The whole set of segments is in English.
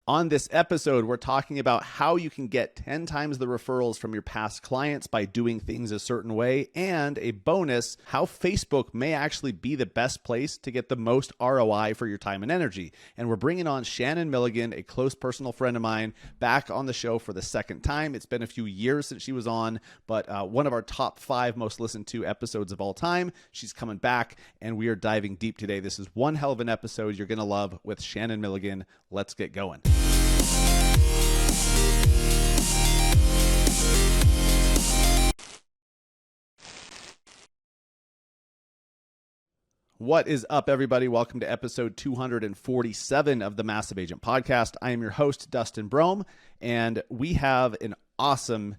On this episode, we're talking about how you can get 10 times the referrals from your past clients by doing things a certain way, and a bonus, how Facebook may actually be the best place to get the most ROI for your time and energy. And we're bringing on Shannon Milligan, a close personal friend of mine, back on the show for the second time. It's been a few years since she was on, but one of our top 5 most listened to episodes of all time. She's coming back, and we are diving deep today. This is one hell of an episode you're going to love with Shannon Milligan. Let's get going. What is up, everybody? Welcome to episode 247 of the Massive Agent Podcast. I am your host, Dustin Brome, and we have an awesome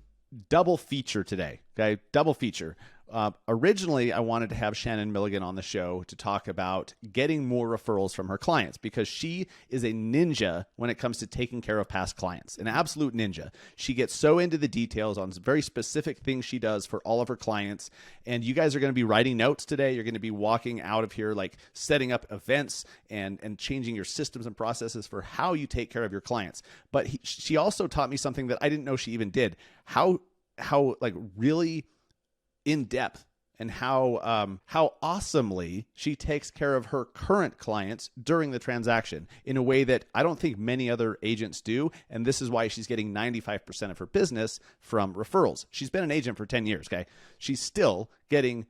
double feature today. Okay, double feature. Originally, I wanted to have Shannon Milligan on the show to talk about getting more referrals from her clients because she is a ninja when it comes to taking care of past clients, an absolute ninja. She gets so into the details on very specific things she does for all of her clients. And you guys are going to be writing notes today. You're going to be walking out of here like setting up events and changing your systems and processes for how you take care of your clients. But she also taught me something that I didn't know she even did. How like really in depth and how awesomely she takes care of her current clients during the transaction in a way that I don't think many other agents do. And this is why she's getting 95% of her business from referrals. She's been an agent for 10 years. Okay. She's still getting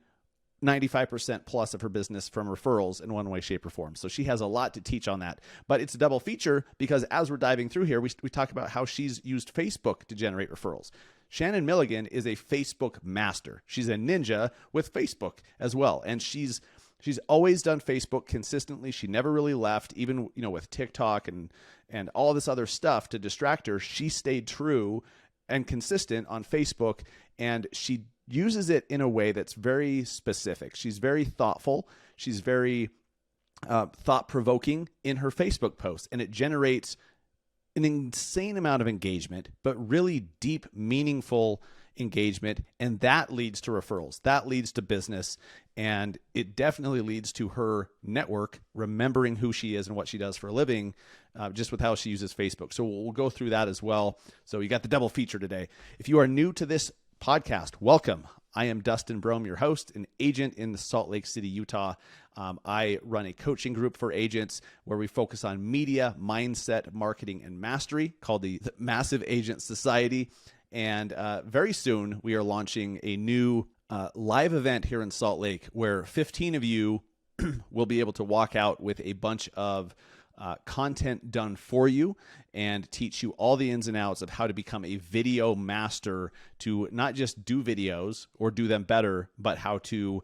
95% plus of her business from referrals in one way, shape, or form. So she has a lot to teach on that. But it's a double feature because as we're diving through here, we talk about how she's used Facebook to generate referrals. Shannon Milligan is a Facebook master. She's a ninja with Facebook as well. And she's always done Facebook consistently. She never really left, even with TikTok and all this other stuff to distract her. She stayed true and consistent on Facebook, and she uses it in a way that's very specific. She's very thoughtful. She's very thought-provoking in her Facebook posts, and it generates an insane amount of engagement, but really deep, meaningful engagement. And that leads to referrals. That leads to business. And it definitely leads to her network, remembering who she is and what she does for a living, just with how she uses Facebook. So we'll go through that as well. So you got the double feature today. If you are new to this podcast, welcome. I am Dustin Brome, your host, an agent in Salt Lake City, Utah. I run a coaching group for agents where we focus on media, mindset, marketing, and mastery called the Massive Agent Society. And very soon we are launching a new live event here in Salt Lake where 15 of you will be able to walk out with a bunch of content done for you and teach you all the ins and outs of how to become a video master to not just do videos or do them better, but how to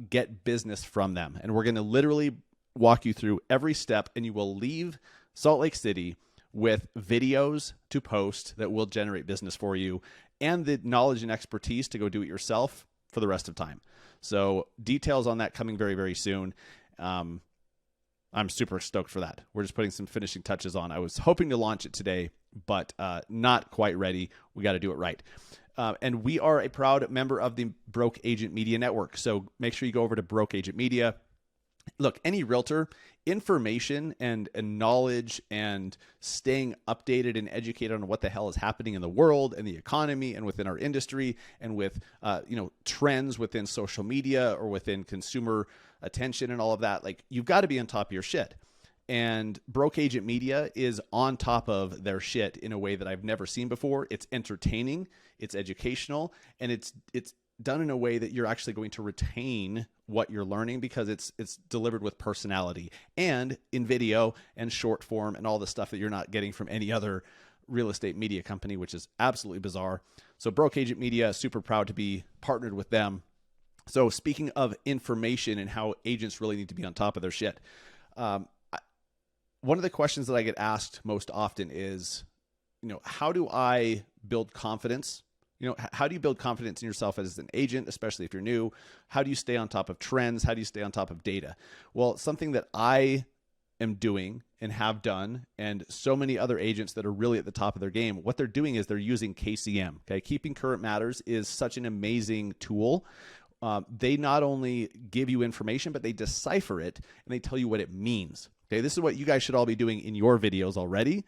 get business from them. And we're going to literally walk you through every step, and you will leave Salt Lake City with videos to post that will generate business for you and the knowledge and expertise to go do it yourself for the rest of time. So details on that coming very, very soon. I'm super stoked for that. We're just putting some finishing touches on. I was hoping to launch it today, but not quite ready. We got to do it right. And we are a proud member of the Broke Agent Media Network. So make sure you go over to Broke Agent Media. Look, any realtor, information and knowledge and staying updated and educated on what the hell is happening in the world and the economy and within our industry and with trends within social media or within consumer attention and all of that, like you've got to be on top of your shit. And Broke Agent Media is on top of their shit in a way that I've never seen before. It's entertaining, it's educational, and it's done in a way that you're actually going to retain what you're learning because it's delivered with personality and in video and short form and all the stuff that you're not getting from any other real estate media company, which is absolutely bizarre. So Broke Agent Media, super proud to be partnered with them. So speaking of information and how agents really need to be on top of their shit, one of the questions that I get asked most often is, how do I build confidence? How do you build confidence in yourself as an agent, especially if you're new? How do you stay on top of trends? How do you stay on top of data? Well, something that I am doing and have done, and so many other agents that are really at the top of their game, what they're doing is they're using KCM. Okay, Keeping Current Matters is such an amazing tool. They not only give you information, but they decipher it and they tell you what it means. Okay, this is what you guys should all be doing in your videos already,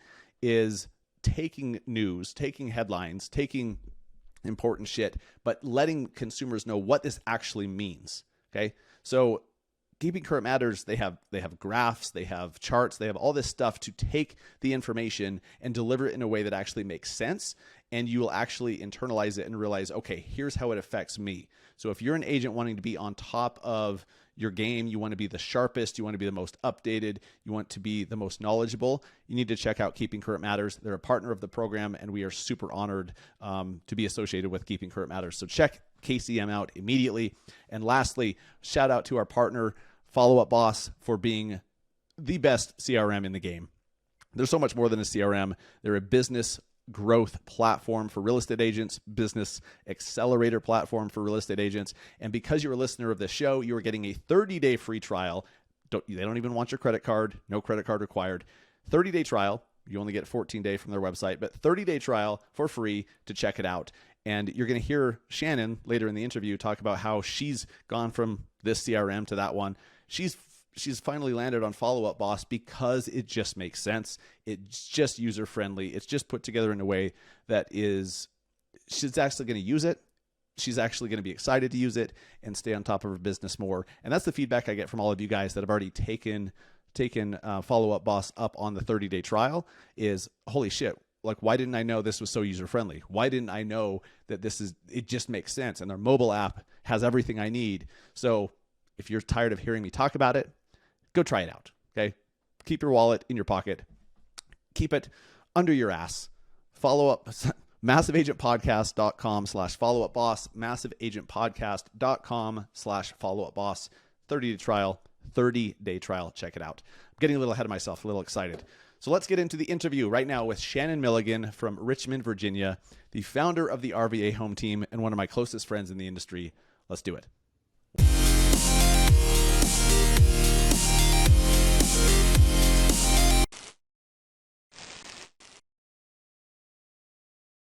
is taking news, taking headlines, taking important shit, but letting consumers know what this actually means. Okay. So Keeping Current Matters, they have graphs, they have charts, they have all this stuff to take the information and deliver it in a way that actually makes sense. And you will actually internalize it and realize, okay, here's how it affects me. So if you're an agent wanting to be on top of your game, you want to be the sharpest, you want to be the most updated, you want to be the most knowledgeable, you need to check out Keeping Current Matters. They're a partner of the program, and we are super honored to be associated with Keeping Current Matters. So check KCM out immediately. And lastly, shout out to our partner, Follow Up Boss, for being the best CRM in the game. They're so much more than a CRM. They're a business growth platform for real estate agents, business accelerator platform for real estate agents. And because you're a listener of this show, you are getting a 30-day free trial. They don't even want your credit card. No credit card required. 30-day trial. You only get 14-day from their website, but 30-day trial for free to check it out. And you're going to hear Shannon later in the interview talk about how she's gone from this CRM to that one. She's finally landed on Follow Up Boss because it just makes sense. It's just user friendly. It's just put together in a way that she's actually going to use it. She's actually going to be excited to use it and stay on top of her business more. And that's the feedback I get from all of you guys that have already taken Follow Up Boss up on the 30-day trial is, holy shit, like, why didn't I know this was so user friendly? Why didn't I know that it just makes sense? And their mobile app has everything I need. So if you're tired of hearing me talk about it, go try it out. Okay. Keep your wallet in your pocket. Keep it under your ass. Follow up massiveagentpodcast.com/follow-up-boss, massiveagentpodcast.com/follow-up-boss, 30-day trial. Check it out. I'm getting a little ahead of myself, a little excited. So let's get into the interview right now with Shannon Milligan from Richmond, Virginia, the founder of the RVA Home Team and one of my closest friends in the industry. Let's do it.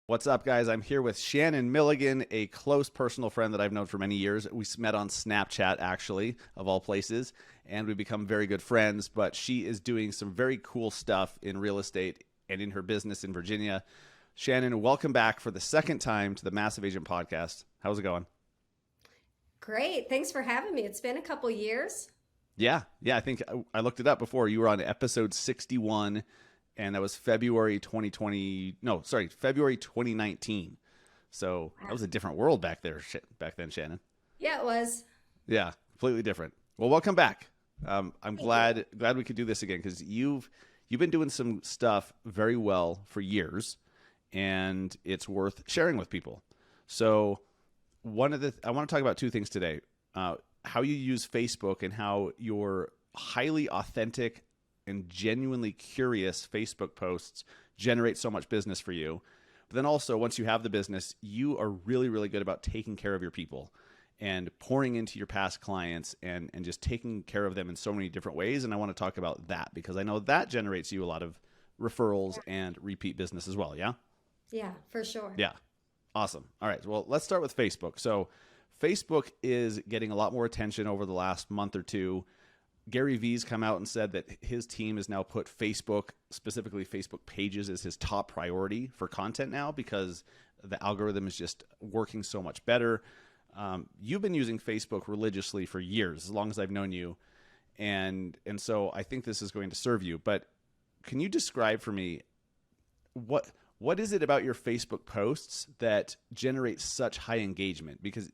What's up, guys? I'm here with Shannon Milligan, a close personal friend that I've known for many years. We met on Snapchat, actually, of all places, and we've become very good friends, but she is doing some very cool stuff in real estate and in her business in Virginia. Shannon, welcome back for the second time to the Massive Agent Podcast. How's it going? Great. Thanks for having me. It's been a couple years. Yeah. I think I looked it up before. You were on episode 61. And that was February 2019. So that was a different world back then, Shannon. Yeah, it was. Yeah, completely different. Well, welcome back. I'm glad we could do this again because you've been doing some stuff very well for years, and it's worth sharing with people. So I want to talk about two things today: how you use Facebook and how your highly authentic and genuinely curious Facebook posts generate so much business for you. But then also, once you have the business, you are really, really good about taking care of your people and pouring into your past clients and just taking care of them in so many different ways. And I want to talk about that because I know that generates you a lot of referrals and repeat business as well. Yeah? Yeah, for sure. Yeah. Awesome. All right. Well, let's start with Facebook. So Facebook is getting a lot more attention over the last month or two. Gary Vee's come out and said that his team has now put Facebook, specifically Facebook pages, as his top priority for content now because the algorithm is just working so much better. You've been using Facebook religiously for years, as long as I've known you. And so I think this is going to serve you. But can you describe for me what is it about your Facebook posts that generates such high engagement? Because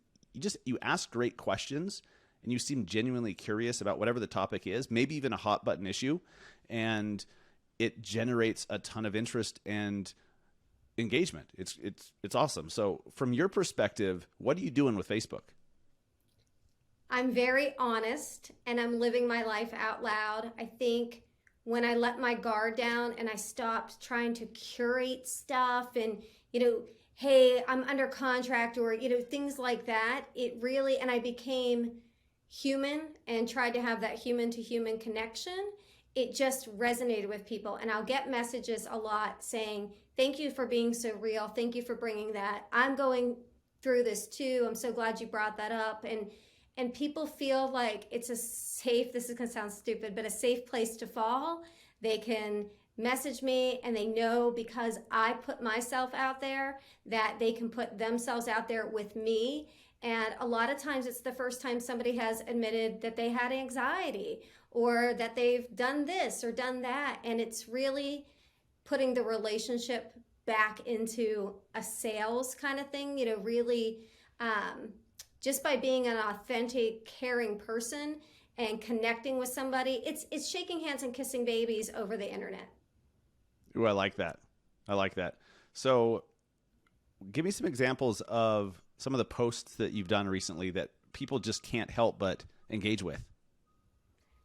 you ask great questions and you seem genuinely curious about whatever the topic is, maybe even a hot button issue, and it generates a ton of interest and engagement. It's awesome. So from your perspective, what are you doing with Facebook? I'm very honest and I'm living my life out loud. I think when I let my guard down and I stopped trying to curate stuff and, hey, I'm under contract or, things like that, and I became human and tried to have that human to human connection, it just resonated with people. And I'll get messages a lot saying, thank you for being so real. Thank you for bringing that. I'm going through this too. I'm so glad you brought that up. And people feel like it's this is going to sound stupid, but a safe place to fall. They can message me and they know because I put myself out there that they can put themselves out there with me. And a lot of times it's the first time somebody has admitted that they had anxiety or that they've done this or done that. And it's really putting the relationship back into a sales kind of thing, really just by being an authentic, caring person and connecting with somebody. It's shaking hands and kissing babies over the internet. Ooh, I like that. I like that. So give me some examples of some of the posts that you've done recently that people just can't help but engage with.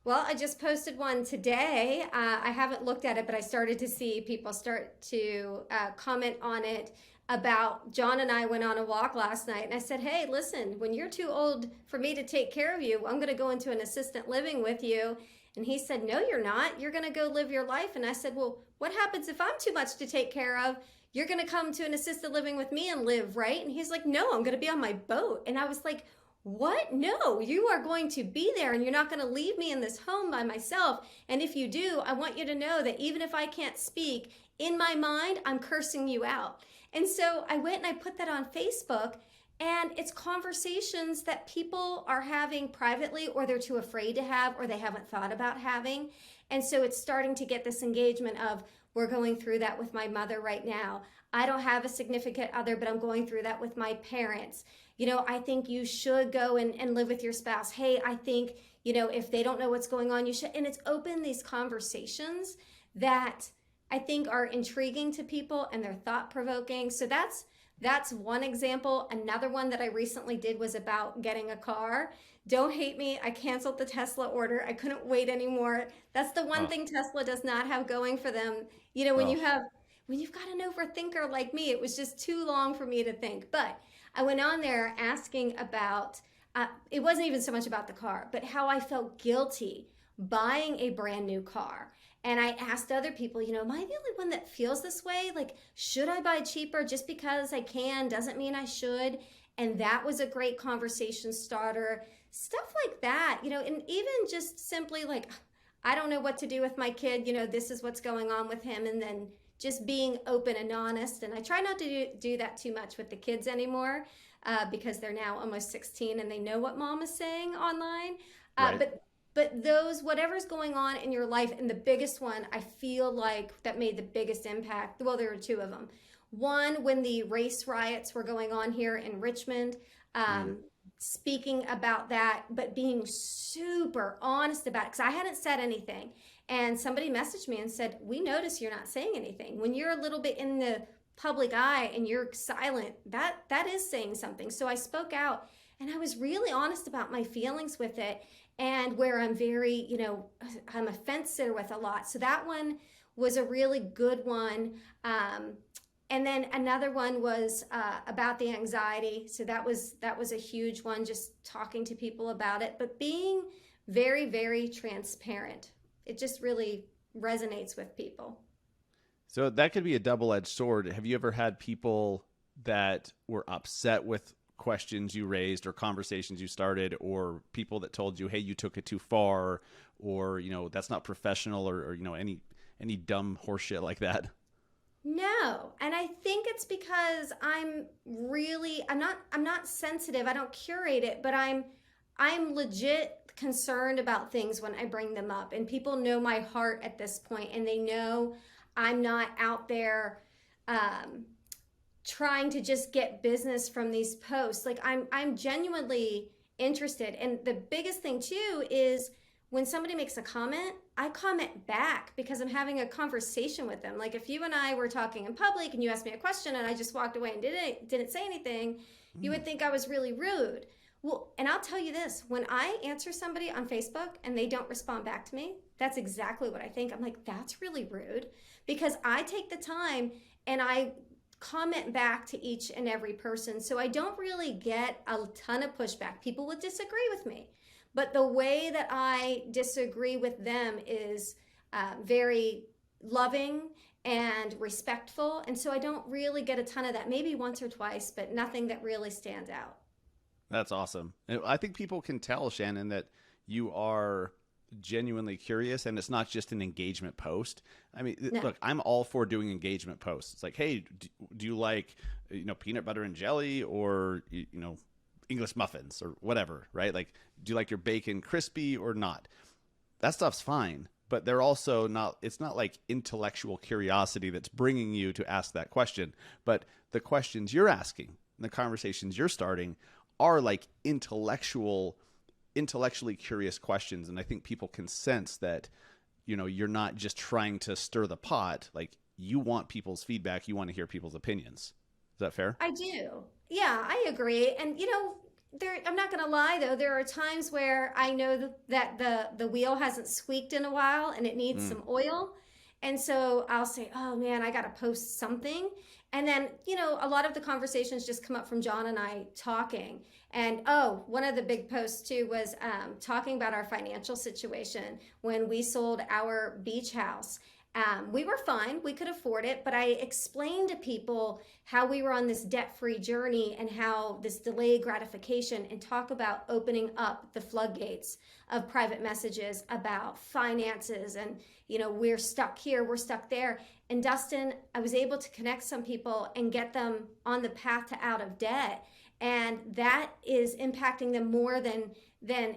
Well, I just posted one today. I haven't looked at it, but I started to see people start to comment on it about John and I went on a walk last night. And I said, hey, listen, when you're too old for me to take care of you, I'm going to go into an assisted living with you. And he said, no, you're not. You're going to go live your life. And I said, well, what happens if I'm too much to take care of? You're going to come to an assisted living with me and live, right? And he's like, no, I'm going to be on my boat. And I was like, what? No, you are going to be there and you're not going to leave me in this home by myself. And if you do, I want you to know that even if I can't speak, in my mind, I'm cursing you out. And so I went and I put that on Facebook, and it's conversations that people are having privately, or they're too afraid to have, or they haven't thought about having. And so it's starting to get this engagement of, we're going through that with my mother right now. I don't have a significant other, but I'm going through that with my parents. I think you should go and live with your spouse. Hey, I think, if they don't know what's going on, you should. And it's opened these conversations that I think are intriguing to people and they're thought-provoking. So that's one example. Another one that I recently did was about getting a car. Don't hate me. I canceled the Tesla order. I couldn't wait anymore. That's the one thing Tesla does not have going for them. When you've got an overthinker like me, it was just too long for me to think. But I went on there asking about, it wasn't even so much about the car, but how I felt guilty buying a brand new car. And I asked other people, am I the only one that feels this way? Like, should I buy cheaper just because I can? Doesn't mean I should. And that was a great conversation starter. Stuff like that, and even just simply like, I don't know what to do with my kid. This is what's going on with him. And then just being open and honest. And I try not to do that too much with the kids anymore because they're now almost 16 and they know what mom is saying online. Right. But those, whatever's going on in your life, and the biggest one, I feel like that made the biggest impact. Well, there were two of them. One, when the race riots were going on here in Richmond, speaking about that, but being super honest about it, because I hadn't said anything. And somebody messaged me and said, we notice you're not saying anything. When you're a little bit in the public eye and you're silent, that is saying something. So I spoke out and I was really honest about my feelings with it, and where I'm very, I'm a fence sitter with a lot. So that one was a really good one. And then another one was about the anxiety. So that was a huge one, just talking to people about it, but being very, very transparent. It just really resonates with people. So that could be a double-edged sword. Have you ever had people that were upset with questions you raised or conversations you started, or people that told you, hey, you took it too far, or, that's not professional, or any dumb horseshit like that? No. And I think it's because I'm not sensitive. I don't curate it, but I'm legit concerned about things when I bring them up, and people know my heart at this point, and they know I'm not out there trying to just get business from these posts. Like, I'm genuinely interested. And the biggest thing too is when somebody makes a comment, I comment back because I'm having a conversation with them. Like, if you and I were talking in public and you asked me a question and I just walked away and didn't say anything, you would think I was really rude. Well, and I'll tell you this, when I answer somebody on Facebook and they don't respond back to me, that's exactly what I think. I'm like, that's really rude, because I take the time and I comment back to each and every person. So I don't really get a ton of pushback. People would disagree with me, but the way that I disagree with them is very loving and respectful. And so I don't really get a ton of that, maybe once or twice, but nothing that really stands out. That's awesome. And I think people can tell, Shannon, that you are genuinely curious and it's not just an engagement post. I mean, No. look, I'm all for doing engagement posts. It's like, hey, do you like, peanut butter and jelly or, English muffins or whatever, right? Like, do you like your bacon crispy or not? That stuff's fine, but they're also not, it's not like intellectual curiosity that's bringing you to ask that question. But the questions you're asking, the conversations you're starting are like intellectually curious questions. And I think people can sense that, you're not just trying to stir the pot. Like, you want people's feedback. You want to hear people's opinions. Is that fair? I do. Yeah, I agree. And I'm not going to lie though. There are times where I know that the wheel hasn't squeaked in a while and it needs some oil. And so I'll say, "Oh man, I got to post something." And then, a lot of the conversations just come up from John and I talking. And one of the big posts too was talking about our financial situation when we sold our beach house. We were fine, we could afford it, but I explained to people how we were on this debt-free journey and how this delayed gratification, and talk about opening up the floodgates of private messages about finances and, we're stuck here, we're stuck there. And Dustin, I was able to connect some people and get them on the path to out of debt. And that is impacting them more than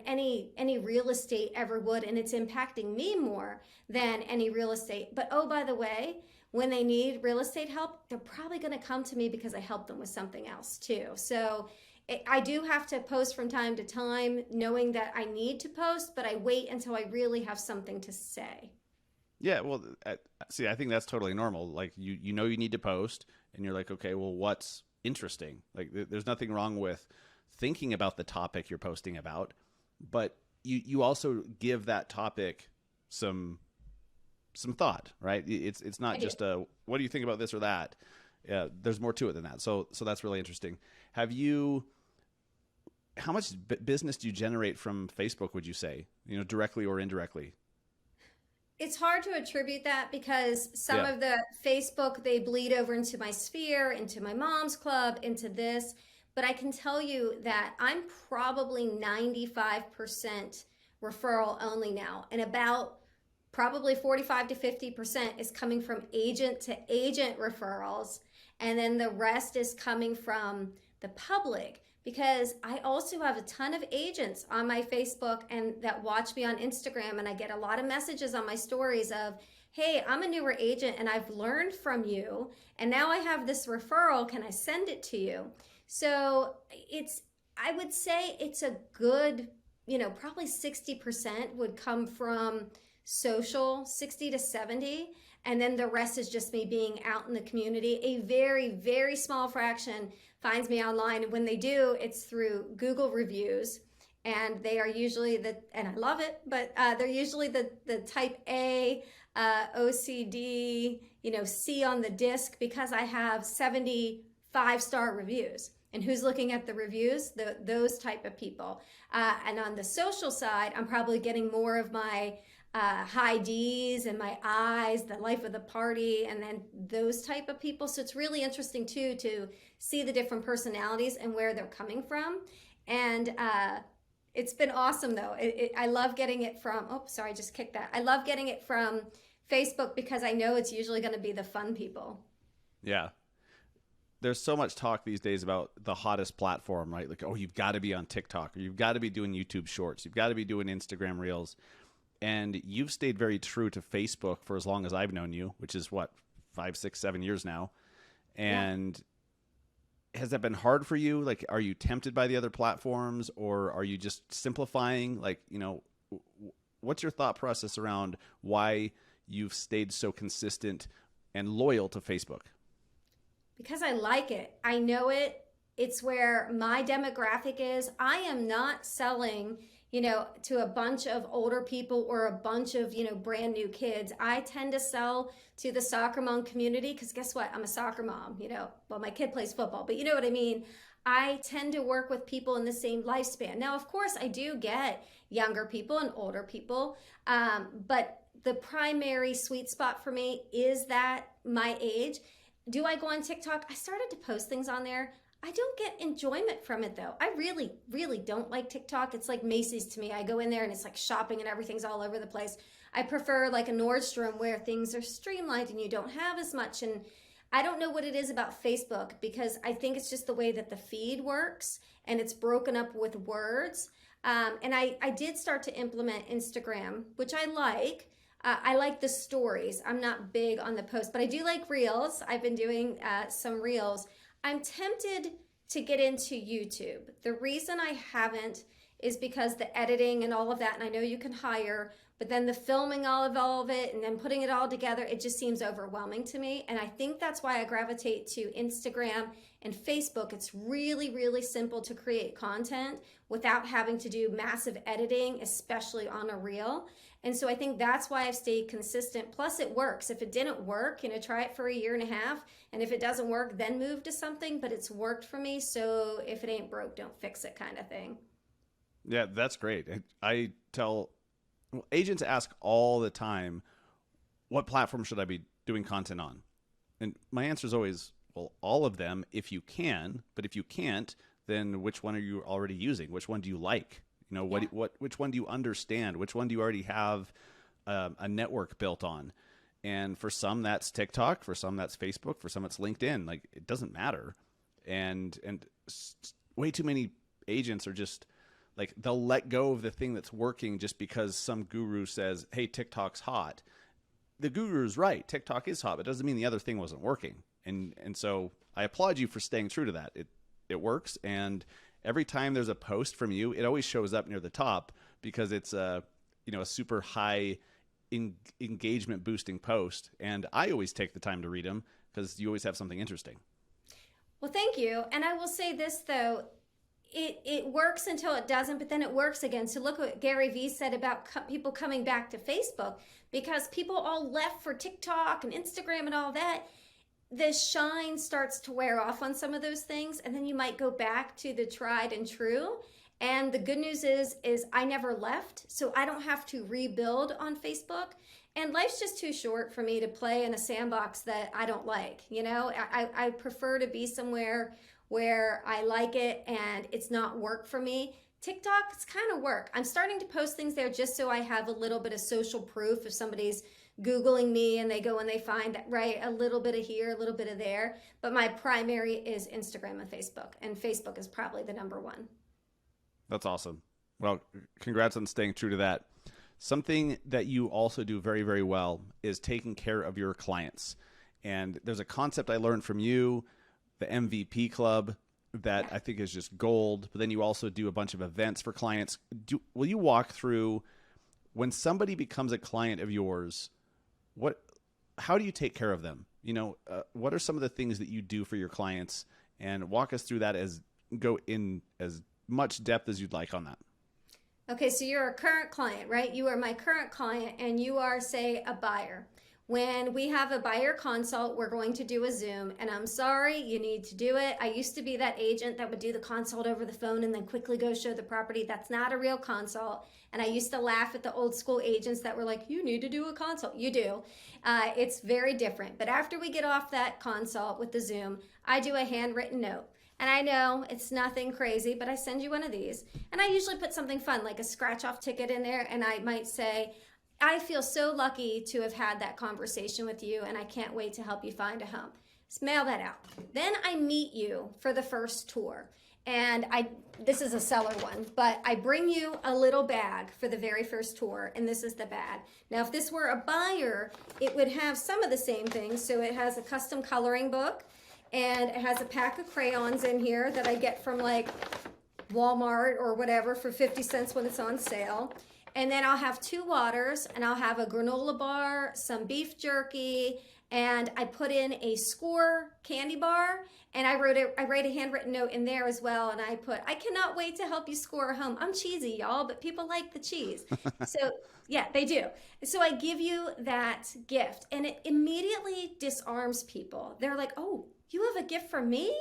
any real estate ever would, and it's impacting me more than any real estate. But by the way, when they need real estate help, they're probably going to come to me because I helped them with something else too. So I do have to post from time to time, knowing that I need to post, but I wait until I really have something to say. Yeah, well, see, I think that's totally normal. Like, you need to post, and you're like, okay, well, what's interesting? Like, there's nothing wrong with thinking about the topic you're posting about, but you also give that topic some thought, right? It's not just what do you think about this or that? There's more to it than that. So that's really interesting. How much business do you generate from Facebook, would you say, directly or indirectly? It's hard to attribute that because some of the Facebook, they bleed over into my sphere, into my mom's club, into this. But I can tell you that I'm probably 95% referral only now. And about probably 45 to 50% is coming from agent to agent referrals. And then the rest is coming from the public, because I also have a ton of agents on my Facebook and that watch me on Instagram, and I get a lot of messages on my stories of, "Hey, I'm a newer agent and I've learned from you, and now I have this referral. Can I send it to you?" So I would say it's a good, probably 60% would come from social, 60 to 70. And then the rest is just me being out in the community. A very, very small fraction finds me online. And when they do, it's through Google reviews. And they are usually and I love it, but they're usually the type A, OCD, C on the disc, because I have 75-star reviews. And who's looking at the reviews? Those type of people. And on the social side, I'm probably getting more of my high D's and my I's, the life of the party, and then those type of people. So it's really interesting too to see the different personalities and where they're coming from. And it's been awesome though. I love getting it from, I just kicked that. I love getting it from Facebook because I know it's usually going to be the fun people. Yeah. There's so much talk these days about the hottest platform, right? Like, you've got to be on TikTok, or you've got to be doing YouTube Shorts, you've got to be doing Instagram Reels. And you've stayed very true to Facebook for as long as I've known you, which is 5, 6, 7 years now. And has that been hard for you? Like, are you tempted by the other platforms, or are you just simplifying? Like, what's your thought process around why you've stayed so consistent and loyal to Facebook? Because I like it. I know it. It's where my demographic is. I am not selling to a bunch of older people or a bunch of, brand new kids. I tend to sell to the soccer mom community because guess what? I'm a soccer mom, well, my kid plays football, but you know what I mean? I tend to work with people in the same lifespan. Now, of course, I do get younger people and older people, but the primary sweet spot for me is that my age. Do I go on TikTok? I started to post things on there. I don't get enjoyment from it though. I really, really don't like TikTok. It's like Macy's to me. I go in there and it's like shopping and everything's all over the place. I prefer like a Nordstrom where things are streamlined and you don't have as much. And I don't know what it is about Facebook because I think it's just the way that the feed works and it's broken up with words. And I did start to implement Instagram, which I like. I like the stories. I'm not big on the post, but I do like reels. I've been doing some reels. I'm tempted to get into YouTube. The reason I haven't is because the editing and all of that, and I know you can hire, but then the filming all of it and then putting it all together, it just seems overwhelming to me. And I think that's why I gravitate to Instagram and Facebook. It's really, really simple to create content without having to do massive editing, especially on a reel. And so I think that's why I've stayed consistent. Plus it works. If it didn't work, try it for a year and a half. And if it doesn't work, then move to something, but it's worked for me. So if it ain't broke, don't fix it kind of thing. Yeah, that's great. I tell agents ask all the time, what platform should I be doing content on? And my answer is always, well, all of them if you can, but if you can't, then which one are you already using? Which one do you like? Which one do you understand? Which one do you already have a network built on? And for some that's TikTok, for some that's Facebook, for some it's LinkedIn. Like it doesn't matter. And way too many agents are just like, they'll let go of the thing that's working just because some guru says, hey, TikTok's hot. The guru's right. TikTok is hot, but it doesn't mean the other thing wasn't working. And so I applaud you for staying true to that. It works. And every time there's a post from you, it always shows up near the top because it's a super high engagement boosting post. And I always take the time to read them because you always have something interesting. Well, thank you. And I will say this though, it works until it doesn't, but then it works again. So look what Gary Vee said about people coming back to Facebook because people all left for TikTok and Instagram and all that. The shine starts to wear off on some of those things, and then you might go back to the tried and true. And the good news is I never left, so I don't have to rebuild on Facebook. And life's just too short for me to play in a sandbox that I don't like. I prefer to be somewhere where I like it and it's not work for me. TikTok, it's kind of work. I'm starting to post things there just so I have a little bit of social proof if somebody's Googling me and they go and they find, right, a little bit of here, a little bit of there. But my primary is Instagram and Facebook. And Facebook is probably the number one. That's awesome. Well, congrats on staying true to that. Something that you also do very, very well is taking care of your clients. And there's a concept I learned from you, the MVP Club, that I think is just gold. But then you also do a bunch of events for clients. Will you walk through when somebody becomes a client of yours, how do you take care of them? What are some of the things that you do for your clients? And walk us through that go in as much depth as you'd like on that. Okay, so you're a current client, right? You are my current client and you are, say, a buyer. When we have a buyer consult, we're going to do a Zoom, and I'm sorry, you need to do it. I used to be that agent that would do the consult over the phone and then quickly go show the property. That's not a real consult. And I used to laugh at the old school agents that were like, you need to do a consult. You do. It's very different. But after we get off that consult with the Zoom, I do a handwritten note. And I know it's nothing crazy, but I send you one of these. And I usually put something fun, like a scratch-off ticket in there, and I might say, I feel so lucky to have had that conversation with you, and I can't wait to help you find a home. Just mail that out. Then I meet you for the first tour. And this is a seller one, but I bring you a little bag for the very first tour, and this is the bag. Now, if this were a buyer, it would have some of the same things. So it has a custom coloring book, and it has a pack of crayons in here that I get from like Walmart or whatever for 50 cents when it's on sale. And then I'll have 2 waters, and I'll have a granola bar, some beef jerky, and I put in a Score candy bar, and I write a handwritten note in there as well, and I put, I cannot wait to help you score a home. I'm cheesy, y'all, but people like the cheese. So yeah, they do. So I give you that gift, and it immediately disarms people. They're like, oh, you have a gift for me?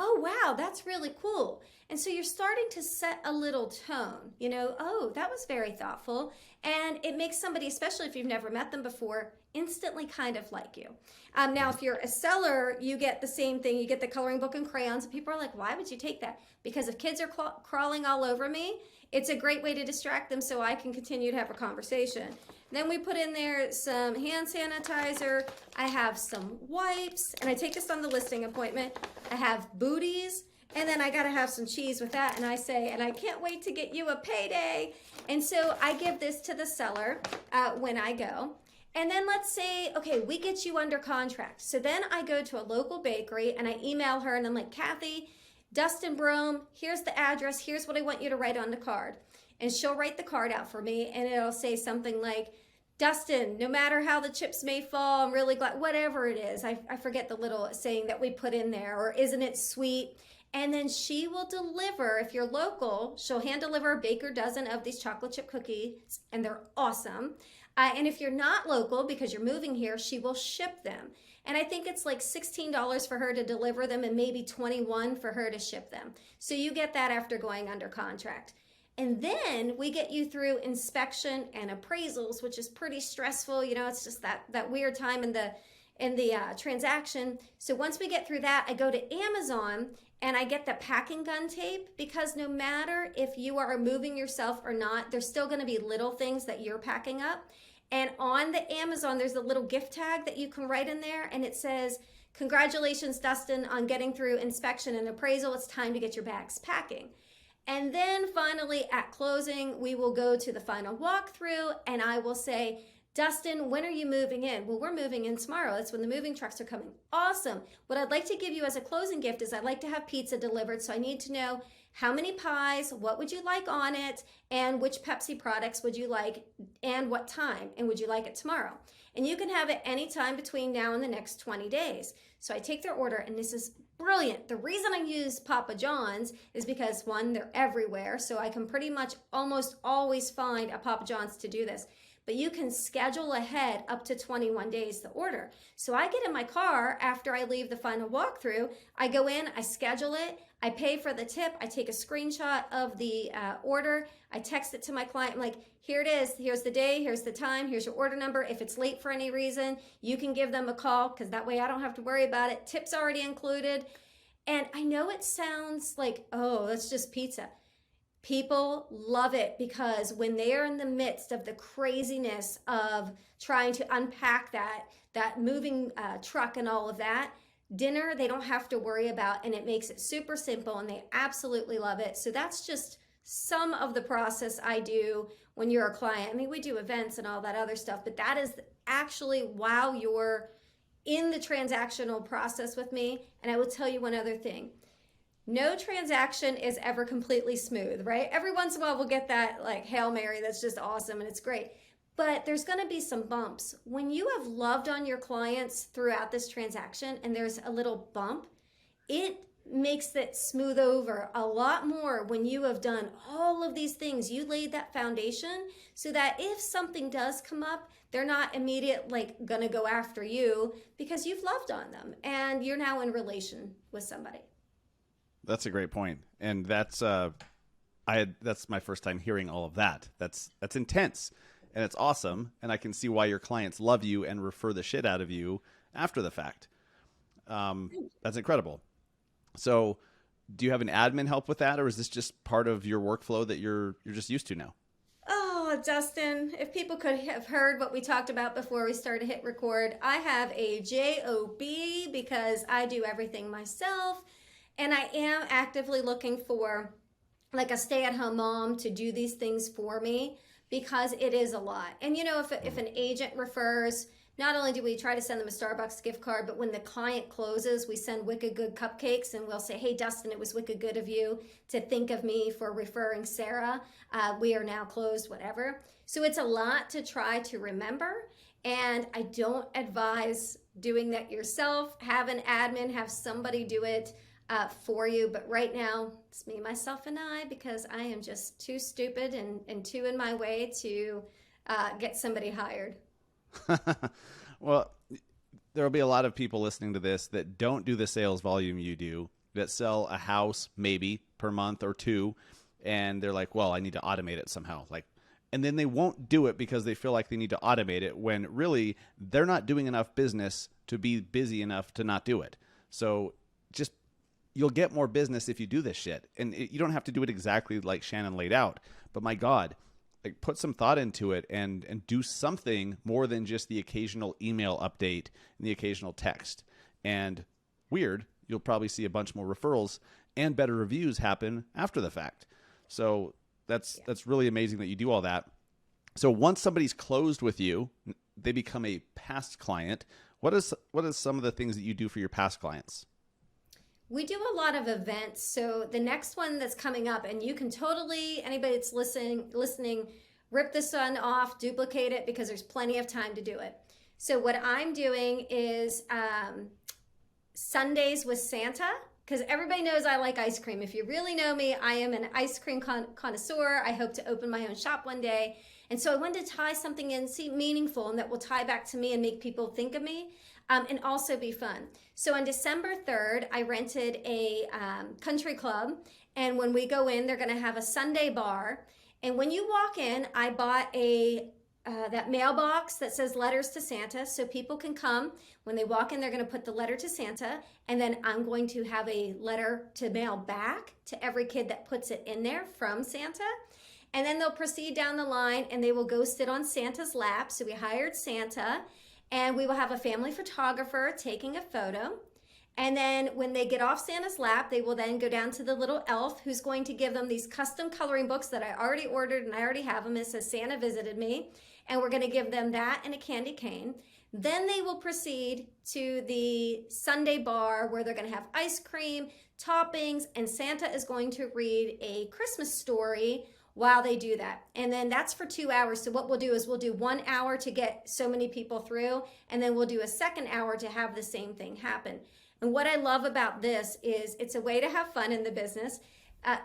Oh, wow, that's really cool. And so you're starting to set a little tone, oh, that was very thoughtful. And it makes somebody, especially if you've never met them before, instantly kind of like you. Now, if you're a seller, you get the same thing. You get the coloring book and crayons. People are like, why would you take that? Because if kids are crawling all over me, it's a great way to distract them so I can continue to have a conversation. Then we put in there some hand sanitizer. I have some wipes, and I take this on the listing appointment. I have booties, and then I gotta have some cheese with that. And I say, and I can't wait to get you a payday. And so I give this to the seller when I go. And then let's say, okay, we get you under contract. So then I go to a local bakery and I email her and I'm like, Kathy, Dustin Brome, here's the address. Here's what I want you to write on the card. And she'll write the card out for me and it'll say something like, Dustin, no matter how the chips may fall, I'm really glad, whatever it is. I forget the little saying that we put in there, or isn't it sweet? And then she will deliver, if you're local, she'll hand deliver a baker dozen of these chocolate chip cookies, and they're awesome. And if you're not local because you're moving here, she will ship them. And I think it's like $16 for her to deliver them and maybe $21 for her to ship them. So you get that after going under contract. And then we get you through inspection and appraisals, which is pretty stressful. You know, it's just that weird time in the transaction. So once we get through that, I go to Amazon and I get the packing gun tape, because no matter if you are moving yourself or not, there's still going to be little things that you're packing up. And on the Amazon, there's a little gift tag that you can write in there, and it says, congratulations, Dustin, on getting through inspection and appraisal. It's time to get your bags packing. And then finally at closing, we will go to the final walkthrough and I will say, Dustin, when are you moving in? Well, we're moving in tomorrow. That's when the moving trucks are coming. Awesome. What I'd like to give you as a closing gift is I'd like to have pizza delivered. So I need to know how many pies, what would you like on it, and which Pepsi products would you like, and what time, and would you like it tomorrow? And you can have it any time between now and the next 20 days. So I take their order, and this is brilliant. The reason I use Papa John's is because, one, they're everywhere, so I can pretty much almost always find a Papa John's to do this. But you can schedule ahead up to 21 days the order. So I get in my car after I leave the final walkthrough. I go in, I schedule it, I pay for the tip, I take a screenshot of the order, I text it to my client. I'm like, here it is, here's the day, here's the time, here's your order number. If it's late for any reason, you can give them a call, because that way I don't have to worry about it. Tip's already included. And I know it sounds like, oh, that's just pizza. People love it, because when they are in the midst of the craziness of trying to unpack that moving truck and all of that, dinner they don't have to worry about, and it makes it super simple, and they absolutely love it. So that's just some of the process I do when you're a client. I mean, we do events and all that other stuff, but that is actually while you're in the transactional process with me. And I will tell you one other thing. No transaction is ever completely smooth, right? Every once in a while we'll get that like Hail Mary that's just awesome and it's great. But there's going to be some bumps. When you have loved on your clients throughout this transaction and there's a little bump, it makes it smooth over a lot more when you have done all of these things. You laid that foundation so that if something does come up, they're not immediately going to go after you, because you've loved on them and you're now in relation with somebody. That's a great point. And that's my first time hearing all of that. That's intense and it's awesome. And I can see why your clients love you and refer the shit out of you after the fact. That's incredible. So do you have an admin help with that, or is this just part of your workflow that you're just used to now? Oh, Dustin, if people could have heard what we talked about before we started hit record, I have a JOB because I do everything myself. And I am actively looking for like a stay-at-home mom to do these things for me, because it is a lot. And you know, if an agent refers, not only do we try to send them a Starbucks gift card, but when the client closes, we send wicked good cupcakes, and we'll say, hey, Dustin, it was wicked good of you to think of me for referring Sarah. We are now closed, whatever. So it's a lot to try to remember. And I don't advise doing that yourself. Have an admin, have somebody do it for you. But right now, it's me, myself, and I, because I am just too stupid and too in my way to get somebody hired. Well, there will be a lot of people listening to this that don't do the sales volume you do, that sell a house maybe per month or two, and they're like, well, I need to automate it somehow. Like, and then they won't do it because they feel like they need to automate it, when really they're not doing enough business to be busy enough to not do it. So just, you'll get more business if you do this shit. And you don't have to do it exactly like Shannon laid out, but my God, like, put some thought into it and do something more than just the occasional email update and the occasional text. And weird, you'll probably see a bunch more referrals and better reviews happen after the fact. So that's really amazing that you do all that. So once somebody's closed with you, they become a past client. What is some of the things that you do for your past clients? We do a lot of events. So the next one that's coming up, and you can totally, anybody that's listening, rip this one off, duplicate it, because there's plenty of time to do it. So what I'm doing is Sundays with Santa, because everybody knows I like ice cream. If you really know me, I am an ice cream connoisseur. I hope to open my own shop one day. And so I wanted to tie something in, see, meaningful, and that will tie back to me and make people think of me. And also be fun. So on December 3rd, I rented a country club. And when we go in, they're going to have a Sunday bar. And when you walk in, I bought that mailbox that says letters to Santa. So people can come. When they walk in, they're going to put the letter to Santa. And then I'm going to have a letter to mail back to every kid that puts it in there from Santa. And then they'll proceed down the line and they will go sit on Santa's lap. So we hired Santa. And we will have a family photographer taking a photo. And then when they get off Santa's lap, they will then go down to the little elf who's going to give them these custom coloring books that I already ordered and I already have them. It says Santa visited me. And we're going to give them that and a candy cane. Then they will proceed to the Sunday bar where they're going to have ice cream, toppings, and Santa is going to read a Christmas story while they do that. And then that's for 2 hours. So what we'll do is we'll do 1 hour to get so many people through, and then we'll do a second hour to have the same thing happen. And what I love about this is it's a way to have fun in the business.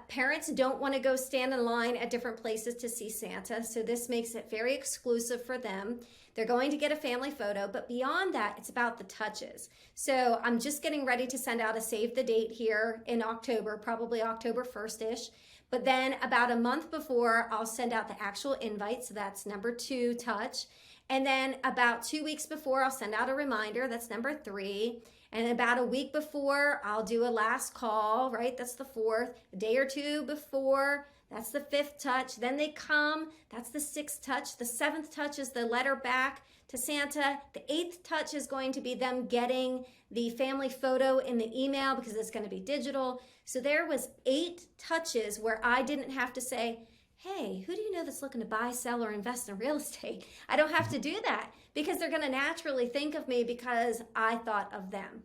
Parents don't want to go stand in line at different places to see Santa. So this makes it very exclusive for them. They're going to get a family photo, but beyond that, it's about the touches. So I'm just getting ready to send out a save the date here in October, probably October 1st-ish. But then about a month before, I'll send out the actual invite. So that's number 2, touch. And then about 2 weeks before, I'll send out a reminder. That's number 3. And about a week before, I'll do a last call, right? That's the 4th. A day or 2 before, that's the 5th touch. Then they come, that's the 6th touch. The 7th touch is the letter back to Santa. The 8th touch is going to be them getting the family photo in the email because it's going to be digital. So there was 8 touches where I didn't have to say, hey, who do you know that's looking to buy, sell, or invest in real estate? I don't have to do that because they're going to naturally think of me because I thought of them.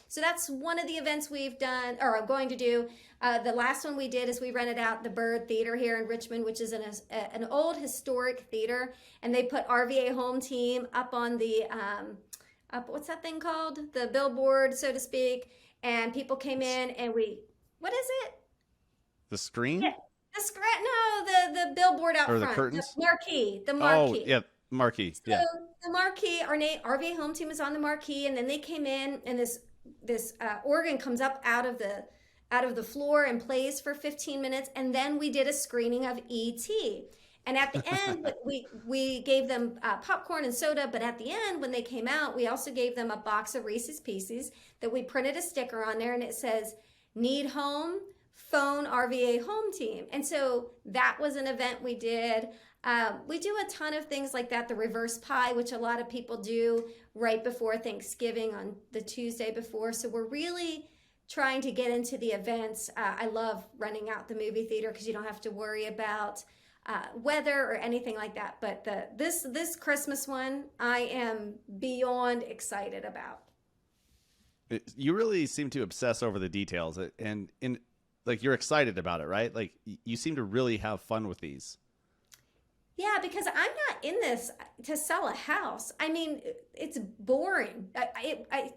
So that's one of the events we've done or are going to do. The last one we did is we rented out the Bird Theater here in Richmond, which is an old historic theater. And they put RVA Home Team up on the, what's that thing called? The billboard, so to speak. And people came in and what is it? The screen? Yeah, the billboard out or front. The curtains? The marquee. Oh, yeah, marquee. So the marquee, our RVA Home Team was on the marquee, and then they came in, and this organ comes up out of the floor and plays for 15 minutes, and then we did a screening of E.T. And at the end, we gave them popcorn and soda, but at the end, when they came out, we also gave them a box of Reese's Pieces that we printed a sticker on there, and it says, "Need home? Phone RVA Home Team." And so that was an event we did. We do a ton of things like that. The reverse pie, which a lot of people do right before Thanksgiving on the Tuesday before. So we're really trying to get into the events. I love renting out the movie theater because you don't have to worry about weather or anything like that. But this Christmas one, I am beyond excited about. You really seem to obsess over the details, and like you're excited about it, right? Like you seem to really have fun with these. Yeah, because I'm not in this to sell a house. I mean, it's boring.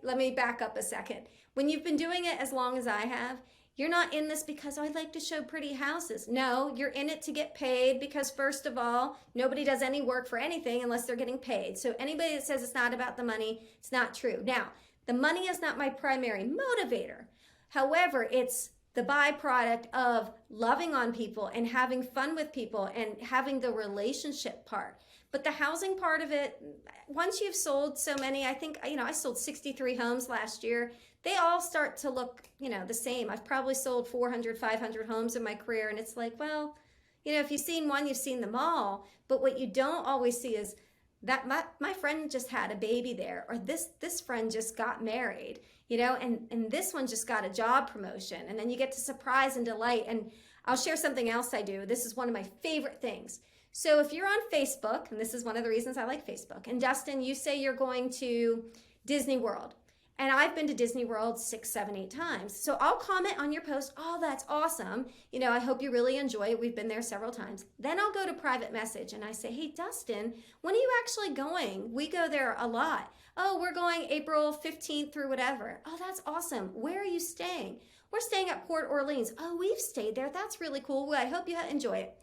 Let me back up a second. When you've been doing it as long as I have, you're not in this because I like to show pretty houses. No, you're in it to get paid because, first of all, nobody does any work for anything unless they're getting paid. So anybody that says it's not about the money, it's not true. Now, the money is not my primary motivator. However, it's the byproduct of loving on people and having fun with people and having the relationship part. But the housing part of it, once you've sold so many, I think, I sold 63 homes last year. They all start to look, the same. I've probably sold 400, 500 homes in my career. And it's like, well, if you've seen one, you've seen them all. But what you don't always see is that my friend just had a baby there, or this friend just got married, and this one just got a job promotion. And then you get to surprise and delight. And I'll share something else I do. This is one of my favorite things. So if you're on Facebook, and this is one of the reasons I like Facebook, and Dustin, you say you're going to Disney World. And I've been to Disney World 6, 7, 8 times. So I'll comment on your post, oh, that's awesome. I hope you really enjoy it. We've been there several times. Then I'll go to private message and I say, hey, Dustin, when are you actually going? We go there a lot. Oh, we're going April 15th through whatever. Oh, that's awesome. Where are you staying? We're staying at Port Orleans. Oh, we've stayed there. That's really cool. Well, I hope you enjoy it.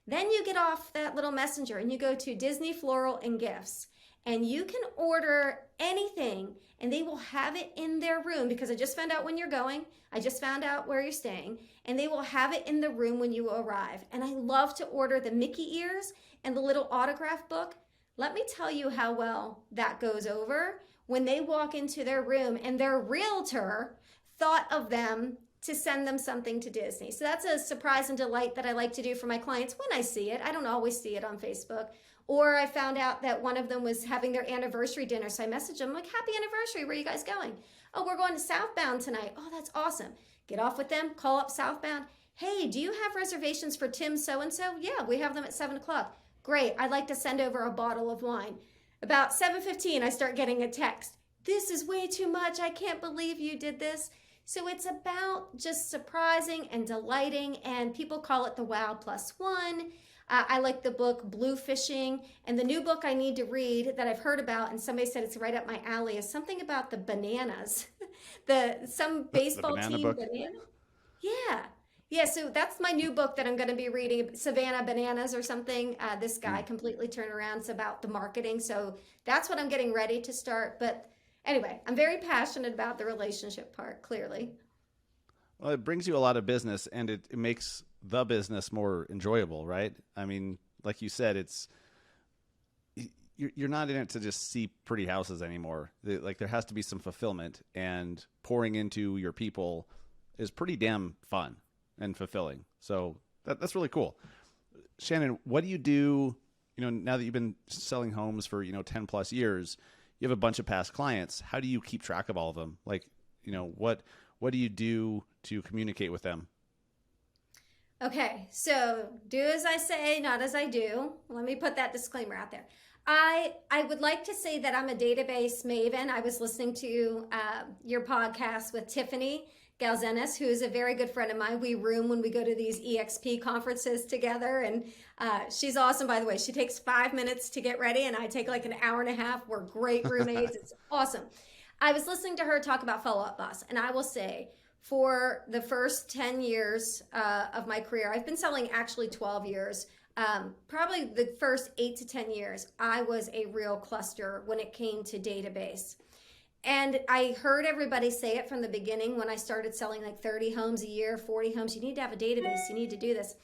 Then you get off that little messenger and you go to Disney Floral and Gifts. And you can order anything and they will have it in their room, because I just found out when you're going. I just found out where you're staying, and they will have it in the room when you arrive. And I love to order the Mickey ears and the little autograph book. Let me tell you how well that goes over when they walk into their room and their realtor thought of them to send them something to Disney. So that's a surprise and delight that I like to do for my clients when I see it. I don't always see it on Facebook. Or I found out that one of them was having their anniversary dinner. So I messaged them, like, happy anniversary, where are you guys going? Oh, we're going to Southbound tonight. Oh, that's awesome. Get off with them, call up Southbound. Hey, do you have reservations for Tim so-and-so? Yeah, we have them at 7 o'clock. Great, I'd like to send over a bottle of wine. About 7:15, I start getting a text. This is way too much. I can't believe you did this. So it's about just surprising and delighting, and people call it the wow plus one. I like the book Blue Fishing, and the new book I need to read that I've heard about, and somebody said it's right up my alley, is something about the bananas. Some baseball banana team book? banana. Yeah. So that's my new book that I'm going to be reading, Savannah Bananas or something. This guy completely turned around. It's about the marketing. So that's what I'm getting ready to start. But anyway, I'm very passionate about the relationship part, clearly. Well, it brings you a lot of business, and it makes the business more enjoyable, right? I mean, like you said, you're not in it to just see pretty houses anymore. Like, there has to be some fulfillment, and pouring into your people is pretty damn fun and fulfilling. So that's really cool. Shannon, what do you do, now that you've been selling homes for, 10 plus years, you have a bunch of past clients. How do you keep track of all of them? Like, what do you do to communicate with them? Okay, so do as I say, not as I do. Let me put that disclaimer out there. I would like to say that I'm a database maven. I was listening to your podcast with Tiffany Galzenis, who is a very good friend of mine. We room when we go to these EXP conferences together, and she's awesome, by the way. She takes 5 minutes to get ready, and I take like an hour and a half. We're great roommates. It's awesome. I was listening to her talk about Follow-Up Boss, and I will say, for the first 10 years of my career, I've been selling actually 12 years. Probably the first 8 to 10 years, I was a real cluster when it came to database. And I heard everybody say it from the beginning when I started selling like 30 homes a year, 40 homes. You need to have a database. You need to do this.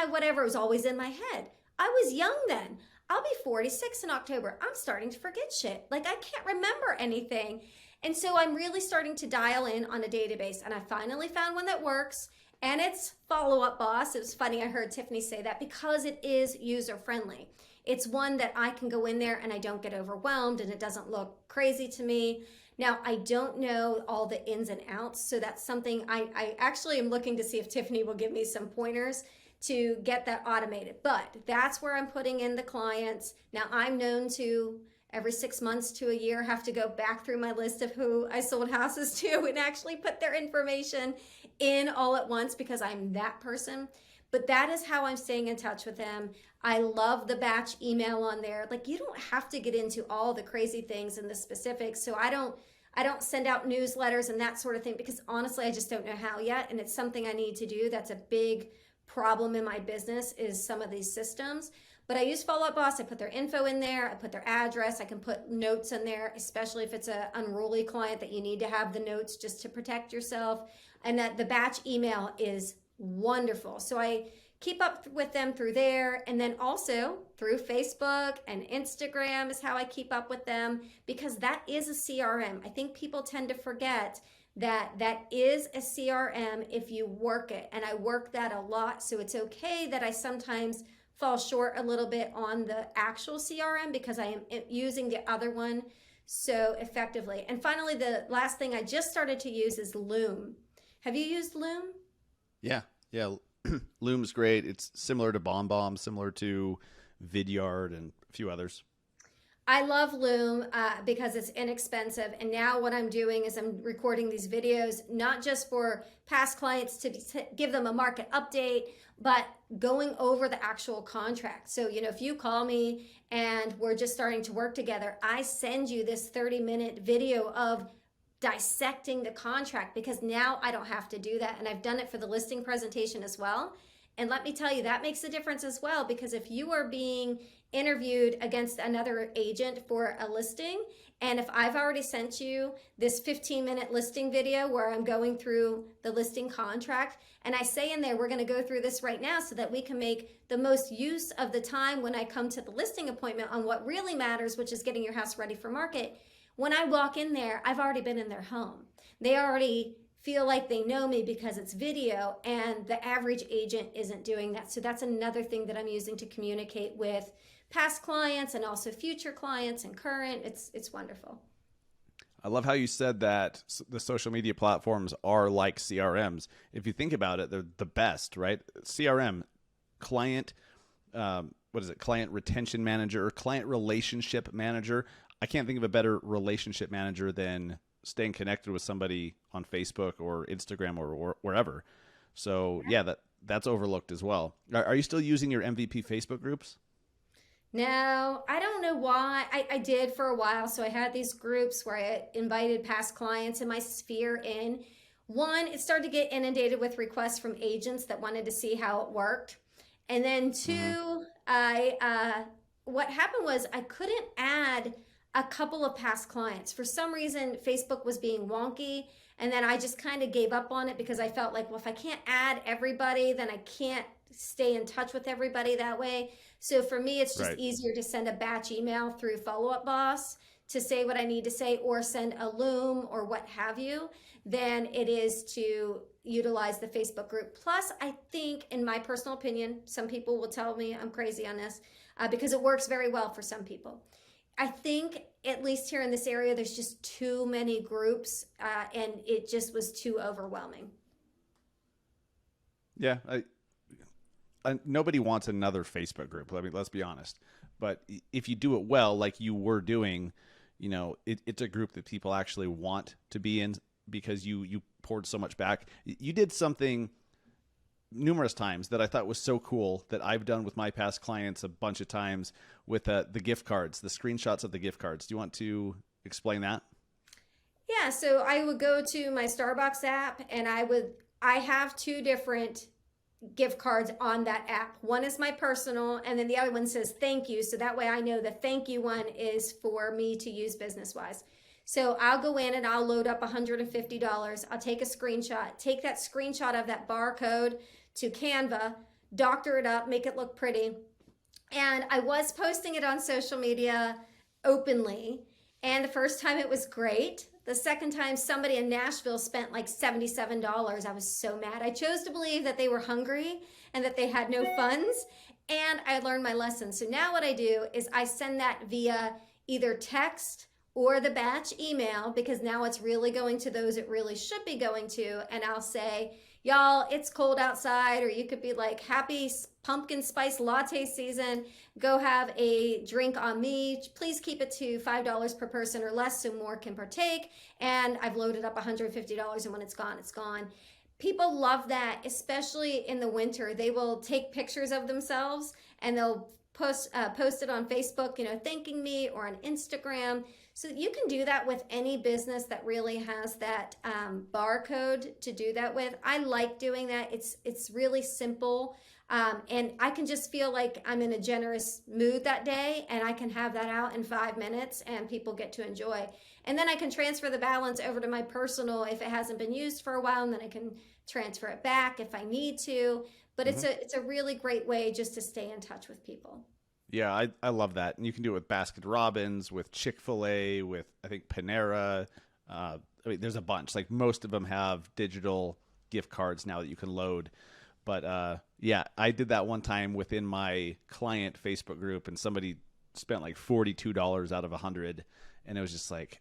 Whatever, it was always in my head. I was young then. I'll be 46 in October. I'm starting to forget shit. Like, I can't remember anything. And so I'm really starting to dial in on a database, and I finally found one that works, and it's Follow-Up Boss. It was funny, I heard Tiffany say that, because it is user-friendly. It's one that I can go in there and I don't get overwhelmed, and it doesn't look crazy to me. Now, I don't know all the ins and outs, so that's something I actually am looking to see if Tiffany will give me some pointers to get that automated. But that's where I'm putting in the clients. Now, I'm known to every 6 months to a year have to go back through my list of who I sold houses to and actually put their information in all at once, because I'm that person. But that is how I'm staying in touch with them. I love the batch email on there. Like, you don't have to get into all the crazy things and the specifics. So I don't send out newsletters and that sort of thing, because honestly, I just don't know how yet. And it's something I need to do. That's a big problem in my business, is some of these systems. But I use Follow Up Boss. I put their info in there. I put their address. I can put notes in there, especially if it's an unruly client that you need to have the notes just to protect yourself. And that the batch email is wonderful. So I keep up with them through there, and then also through Facebook and Instagram is how I keep up with them, because that is a CRM. I think people tend to forget that that is a CRM if you work it, and I work that a lot. So it's okay that I sometimes fall short a little bit on the actual CRM because I am using the other one so effectively. And finally, the last thing I just started to use is Loom. Have you used Loom? Yeah. Loom's great. It's similar to BombBomb, similar to Vidyard and a few others. I love Loom because it's inexpensive. And now what I'm doing is I'm recording these videos, not just for past clients to give them a market update, but going over the actual contract. So, if you call me and we're just starting to work together, I send you this 30-minute video of dissecting the contract, because now I don't have to do that. And I've done it for the listing presentation as well. And let me tell you, that makes a difference as well, because if you are being interviewed against another agent for a listing, and if I've already sent you this 15-minute listing video where I'm going through the listing contract, and I say in there, we're going to go through this right now so that we can make the most use of the time when I come to the listing appointment on what really matters, which is getting your house ready for market. When I walk in there, I've already been in their home. They already feel like they know me because it's video, and the average agent isn't doing that. So that's another thing that I'm using to communicate with past clients and also future clients and current. It's wonderful. I love how you said that the social media platforms are like CRMs. If you think about it, they're the best, right? CRM, client, client retention manager or client relationship manager. I can't think of a better relationship manager than staying connected with somebody on Facebook or Instagram or wherever. So yeah, that's overlooked as well. Are you still using your MVP Facebook groups? No, I don't know why. I did for a while. So I had these groups where I invited past clients in my sphere in. One, it started to get inundated with requests from agents that wanted to see how it worked. And then two, what happened was I couldn't add a couple of past clients. For some reason, Facebook was being wonky. And then I just kind of gave up on it because I felt like, well, if I can't add everybody, then I can't stay in touch with everybody that way. So for me, it's just easier to send a batch email through Follow Up Boss to say what I need to say, or send a Loom or what have you, than it is to utilize the Facebook group. Plus, I think, in my personal opinion, some people will tell me I'm crazy on this because it works very well for some people. I think, at least here in this area, there's just too many groups and it just was too overwhelming. Yeah, nobody wants another Facebook group. I mean, let's be honest. But if you do it well, like you were doing, it's a group that people actually want to be in because you poured so much back. You did something numerous times that I thought was so cool that I've done with my past clients a bunch of times with the gift cards, the screenshots of the gift cards. Do you want to explain that? Yeah, so I would go to my Starbucks app and I have two different gift cards on that app. One is my personal, and then the other one says thank you. So that way I know the thank you one is for me to use business wise. So I'll go in and I'll load up $150. I'll take a screenshot, take that screenshot of that barcode to Canva, doctor it up, make it look pretty. And I was posting it on social media openly. And the first time it was great. The second time somebody in Nashville spent like $77. I was so mad. I chose to believe that they were hungry and that they had no funds. And I learned my lesson. So now what I do is I send that via either text or the batch email, because now it's really going to those it really should be going to. And I'll say, y'all, it's cold outside, or you could be like, happy pumpkin spice latte season. Go have a drink on me. Please keep it to $5 per person or less so more can partake. And I've loaded up $150, and when it's gone, it's gone. People love that, especially in the winter. They will take pictures of themselves and they'll post it on Facebook, thanking me, or on Instagram. So you can do that with any business that really has that barcode to do that with. I like doing that. It's really simple. And I can just feel like I'm in a generous mood that day, and I can have that out in 5 minutes and people get to enjoy. And then I can transfer the balance over to my personal if it hasn't been used for a while, and then I can transfer it back if I need to. But Hmm. it's a really great way just to stay in touch with people. Yeah, I love that. And you can do it with Baskin Robbins, with Chick-fil-A, with I think Panera. I mean, there's a bunch. Like most of them have digital gift cards now that you can load. But yeah, I did that one time within my client Facebook group, and somebody spent like $42 out of 100, and it was just like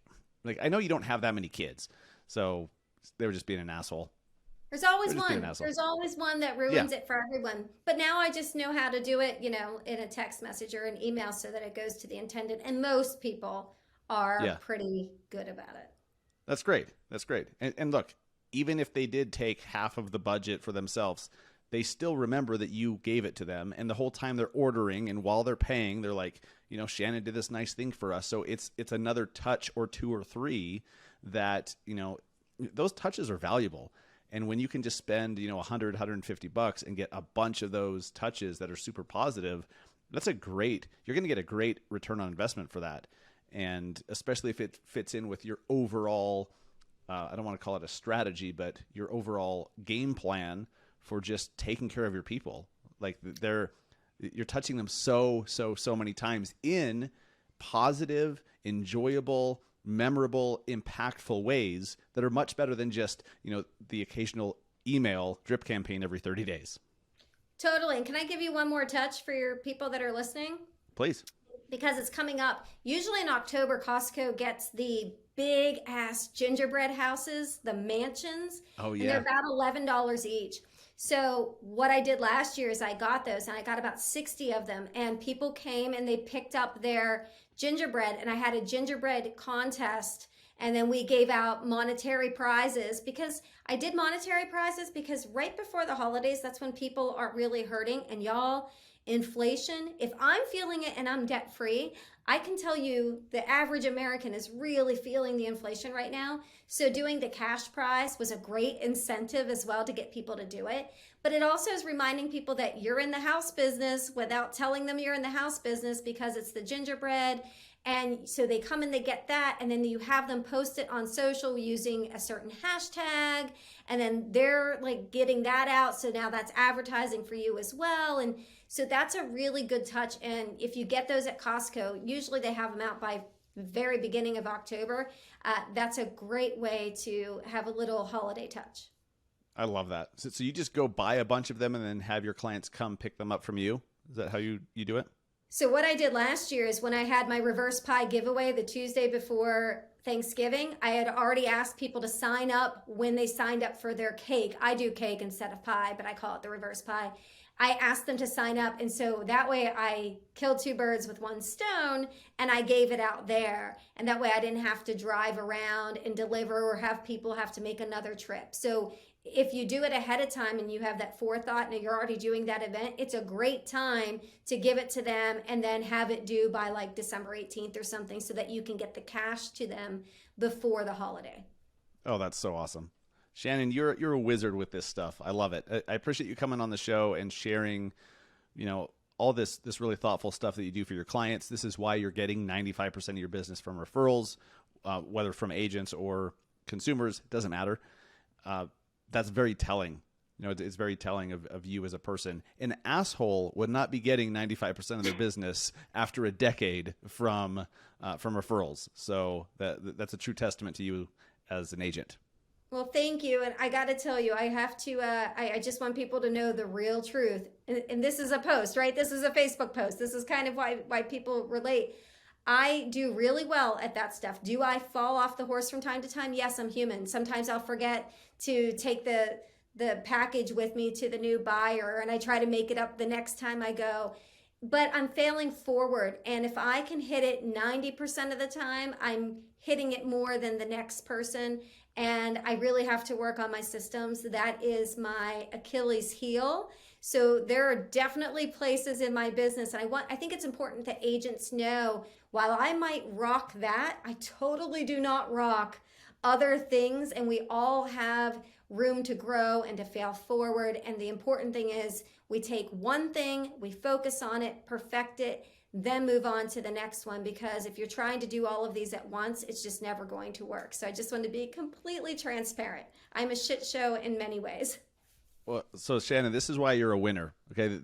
I know you don't have that many kids, so they were just being an asshole. There's They always were just being an one. asshole. There's always one that Yeah, ruins it for everyone. But now I just know how to do it, in a text message or an email so that it goes to the intended. And most people are yeah. pretty good about it. That's great. That's great. And look, even if they did take half of the budget for themselves, they still remember that you gave it to them. And the whole time they're ordering and while they're paying, they're like, Shannon did this nice thing for us. So it's another touch or two or three that, those touches are valuable. And when you can just spend, 100, $150 and get a bunch of those touches that are super positive, you're going to get a great return on investment for that. And especially if it fits in with your overall, I don't want to call it a strategy, but your overall game plan for just taking care of your people. Like you're touching them so many times in positive, enjoyable, memorable, impactful ways that are much better than just, the occasional email drip campaign every 30 days. Totally. And can I give you one more touch for your people that are listening? Please. Because it's coming up. Usually in October, Costco gets the big ass gingerbread houses, the mansions. Oh, And they're yeah. about $11 each. So what I did last year is I got those and I got about 60 of them, and people came and they picked up their gingerbread, and I had a gingerbread contest, and then we gave out monetary prizes because I did monetary prizes because right before the holidays, that's when people are really hurting. And y'all, inflation, if I'm feeling it and I'm debt free, I can tell you the average American is really feeling the inflation right now. So doing the cash prize was a great incentive as well to get people to do it. But it also is reminding people that you're in the house business without telling them you're in the house business because it's the gingerbread. And so they come and they get that, and then you have them post it on social using a certain hashtag, and then they're like getting that out. So now that's advertising for you as well. And so that's a really good touch. And if you get those at Costco, usually they have them out by very beginning of October. That's a great way to have a little holiday touch. I love that. So you just go buy a bunch of them and then have your clients come pick them up from you? Is that how you do it? So what I did last year is when I had my reverse pie giveaway the Tuesday before Thanksgiving, I had already asked people to sign up when they signed up for their cake. I do cake instead of pie, but I call it the reverse pie. I asked them to sign up, and so that way I killed two birds with one stone, and I gave it out there. And that way I didn't have to drive around and deliver or have people have to make another trip. So if you do it ahead of time and you have that forethought and you're already doing that event, it's a great time to give it to them and then have it due by like December 18th or something so that you can get the cash to them before the holiday. Oh, that's so awesome. Shannon, you're a wizard with this stuff. I love it. I appreciate you coming on the show and sharing, all this really thoughtful stuff that you do for your clients. This is why you're getting 95% of your business from referrals, whether from agents or consumers, it doesn't matter. That's very telling. It's very telling of you as a person. An asshole would not be getting 95% of their business after a decade from referrals. So that's a true testament to you as an agent. Well, thank you. And I got to tell you, I have to, I just want people to know the real truth. And this is a post, right? This is a Facebook post. This is kind of why people relate. I do really well at that stuff. Do I fall off the horse from time to time? Yes, I'm human. Sometimes I'll forget to take the package with me to the new buyer, and I try to make it up the next time I go. But I'm failing forward. And if I can hit it 90% of the time, I'm hitting it more than the next person. And I really have to work on my systems. That is my Achilles heel. So there are definitely places in my business. And I think it's important that agents know, while I might rock that, I totally do not rock other things, and we all have room to grow and to fail forward. And the important thing is we take one thing, we focus on it, perfect it, then move on to the next one. Because if you're trying to do all of these at once, it's just never going to work. So I just want to be completely transparent. I'm a shit show in many ways. Well, so Shannon, this is why you're a winner. Okay.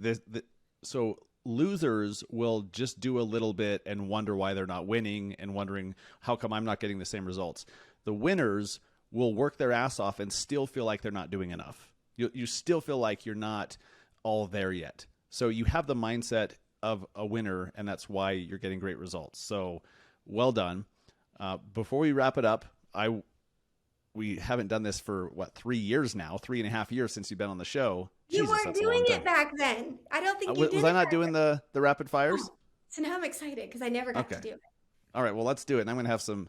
So losers will just do a little bit and wonder why they're not winning and wondering how come I'm not getting the same results. The winners will work their ass off and still feel like they're not doing enough. You still feel like you're not all there yet. So you have the mindset of a winner, and that's why you're getting great results. So well done. Before we wrap it up, we haven't done this for 3 years now, 3.5 years since you've been on the show. You Jesus, weren't doing it back then. I don't think you did. Was I not doing the rapid fires? Oh, so now I'm excited because I never got to do it. All right, well, let's do it. And I'm going to have some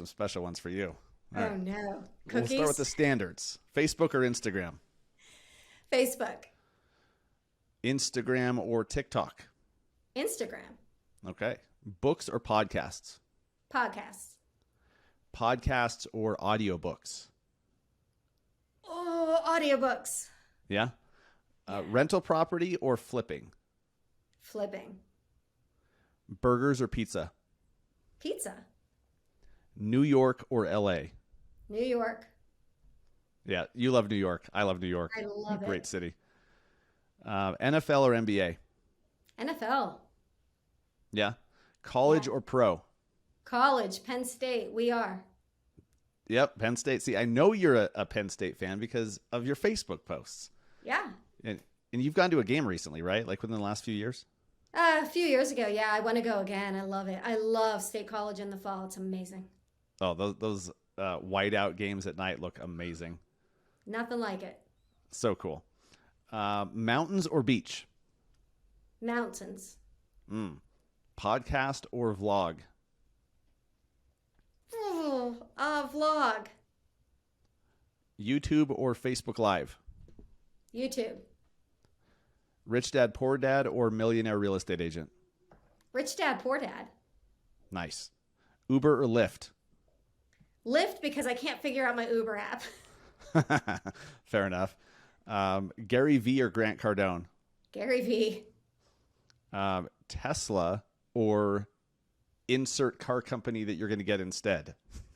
special ones for you. All right. No. Cookies? We'll start with the standards. Facebook or Instagram? Facebook. Instagram or TikTok? Instagram. Okay. Books or podcasts? Podcasts. Podcasts or audiobooks? Oh, audiobooks. Yeah. Rental property or flipping? Flipping. Burgers or pizza? Pizza. New York or LA? New York. Yeah, you love New York. I love New York. I love it. Great city. NFL or NBA? NFL. Yeah. College or pro? College. Penn State. We are. Yep, Penn State. See, I know you're a Penn State fan because of your Facebook posts. Yeah. And you've gone to a game recently, right? Like within the last few years? A few years ago, yeah. I want to go again. I love it. I love State College in the fall. It's amazing. Oh, those whiteout games at night look amazing. Nothing like it. So cool. Mountains or beach? Mountains. Podcast or vlog? Oh, vlog. YouTube or Facebook Live? YouTube. Rich Dad, Poor Dad or Millionaire Real Estate Agent? Rich Dad, Poor Dad. Nice. Uber or Lyft? Lyft, because I can't figure out my Uber app. Fair enough. Gary V or Grant Cardone? Gary V. Tesla or insert car company that you're going to get instead?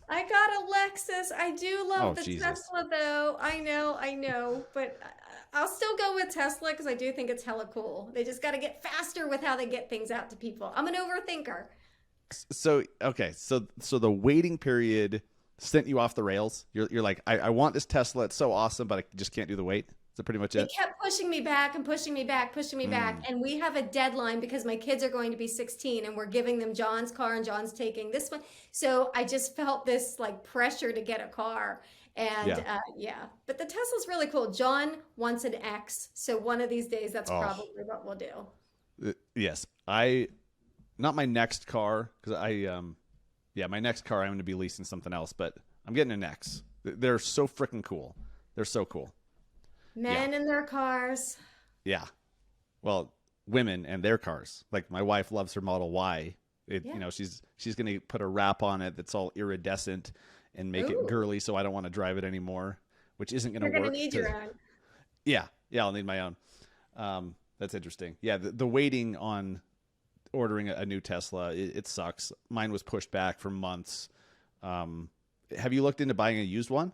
I got a Lexus. I do love the Jesus. Tesla, though. I know. But I'll still go with Tesla because I do think it's hella cool. They just got to get faster with how they get things out to people. I'm an overthinker. So, okay. So the waiting period sent you off the rails. You're like, I want this Tesla. It's so awesome, but I just can't do the wait. Is that pretty much it? They kept pushing me back and pushing me back. And we have a deadline because my kids are going to be 16 and we're giving them John's car and John's taking this one. So I just felt this like pressure to get a car. And but the Tesla's really cool. John wants an X. So one of these days, that's probably what we'll do. Yes. Not my next car because my next car I'm going to be leasing something else, but I'm getting an X. They're so freaking cool. They're so cool. Men and their cars. Yeah. Well, women and their cars. Like my wife loves her Model Y. You know, she's going to put a wrap on it that's all iridescent and make it girly, so I don't want to drive it anymore, which isn't going to work. You're going to need your own. Yeah, I'll need my own. That's interesting. Yeah, the waiting on ordering a new Tesla, it sucks. Mine was pushed back for months. Have you looked into buying a used one?